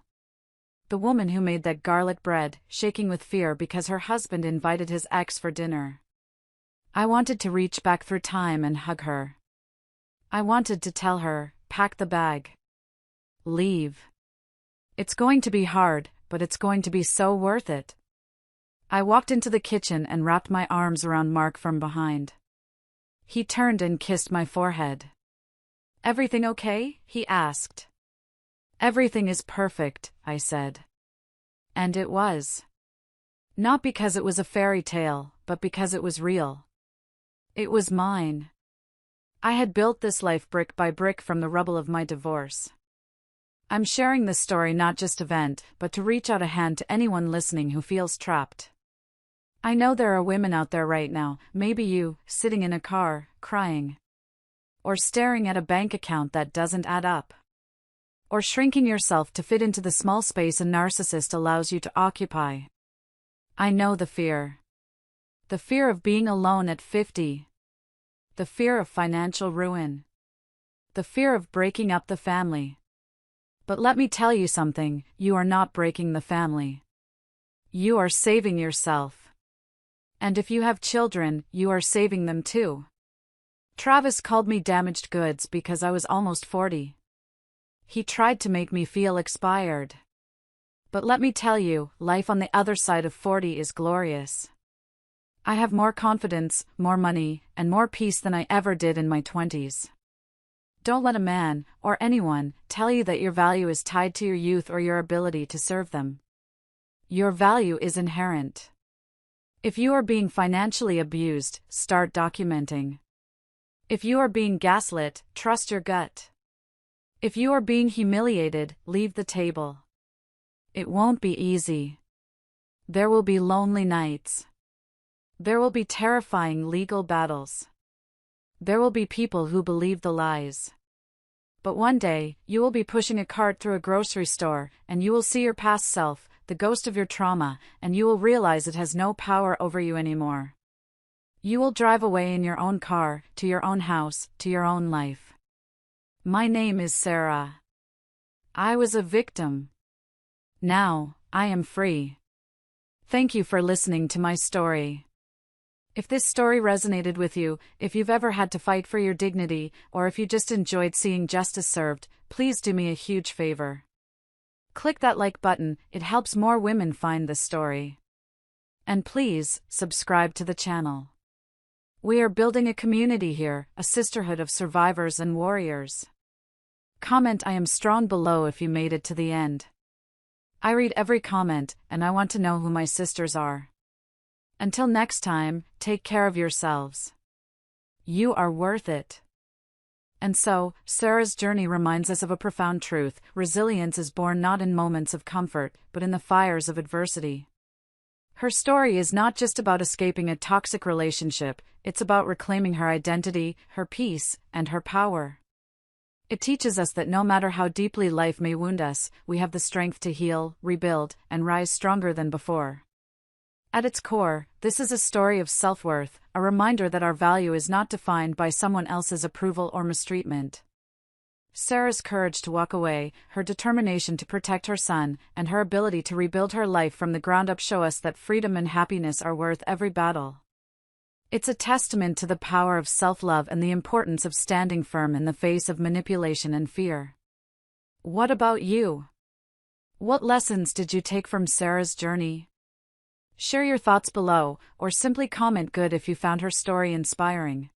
The woman who made that garlic bread, shaking with fear because her husband invited his ex for dinner. I wanted to reach back through time and hug her. I wanted to tell her, pack the bag. Leave. It's going to be hard, but it's going to be so worth it. I walked into the kitchen and wrapped my arms around Mark from behind. He turned and kissed my forehead. Everything okay? He asked. Everything is perfect, I said. And it was. Not because it was a fairy tale, but because it was real. It was mine. I had built this life brick by brick from the rubble of my divorce. I'm sharing this story not just to vent, but to reach out a hand to anyone listening who feels trapped. I know there are women out there right now, maybe you, sitting in a car, crying. Or staring at a bank account that doesn't add up. Or shrinking yourself to fit into the small space a narcissist allows you to occupy. I know the fear. The fear of being alone at 50. The fear of financial ruin. The fear of breaking up the family. But let me tell you something, you are not breaking the family. You are saving yourself. And if you have children, you are saving them too. Travis called me damaged goods because I was almost 40. He tried to make me feel expired. But let me tell you, life on the other side of 40 is glorious. I have more confidence, more money, and more peace than I ever did in my 20s. Don't let a man, or anyone, tell you that your value is tied to your youth or your ability to serve them. Your value is inherent. If you are being financially abused, start documenting. If you are being gaslit, trust your gut. If you are being humiliated, leave the table. It won't be easy. There will be lonely nights. There will be terrifying legal battles. There will be people who believe the lies. But one day, you will be pushing a cart through a grocery store, and you will see your past self, the ghost of your trauma, and you will realize it has no power over you anymore. You will drive away in your own car, to your own house, to your own life. My name is Sarah. I was a victim. Now, I am free. Thank you for listening to my story. If this story resonated with you, if you've ever had to fight for your dignity, or if you just enjoyed seeing justice served, please do me a huge favor. Click that like button, it helps more women find this story. And please, subscribe to the channel. We are building a community here, a sisterhood of survivors and warriors. Comment "I am strong" below if you made it to the end. I read every comment, and I want to know who my sisters are. Until next time, take care of yourselves. You are worth it. And so, Sarah's journey reminds us of a profound truth: resilience is born not in moments of comfort, but in the fires of adversity. Her story is not just about escaping a toxic relationship, it's about reclaiming her identity, her peace, and her power. It teaches us that no matter how deeply life may wound us, we have the strength to heal, rebuild, and rise stronger than before. At its core, this is a story of self-worth, a reminder that our value is not defined by someone else's approval or mistreatment. Sarah's courage to walk away, her determination to protect her son, and her ability to rebuild her life from the ground up show us that freedom and happiness are worth every battle. It's a testament to the power of self-love and the importance of standing firm in the face of manipulation and fear. What about you? What lessons did you take from Sarah's journey? Share your thoughts below, or simply comment "good" if you found her story inspiring.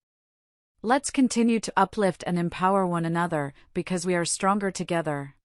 Let's continue to uplift and empower one another, because we are stronger together.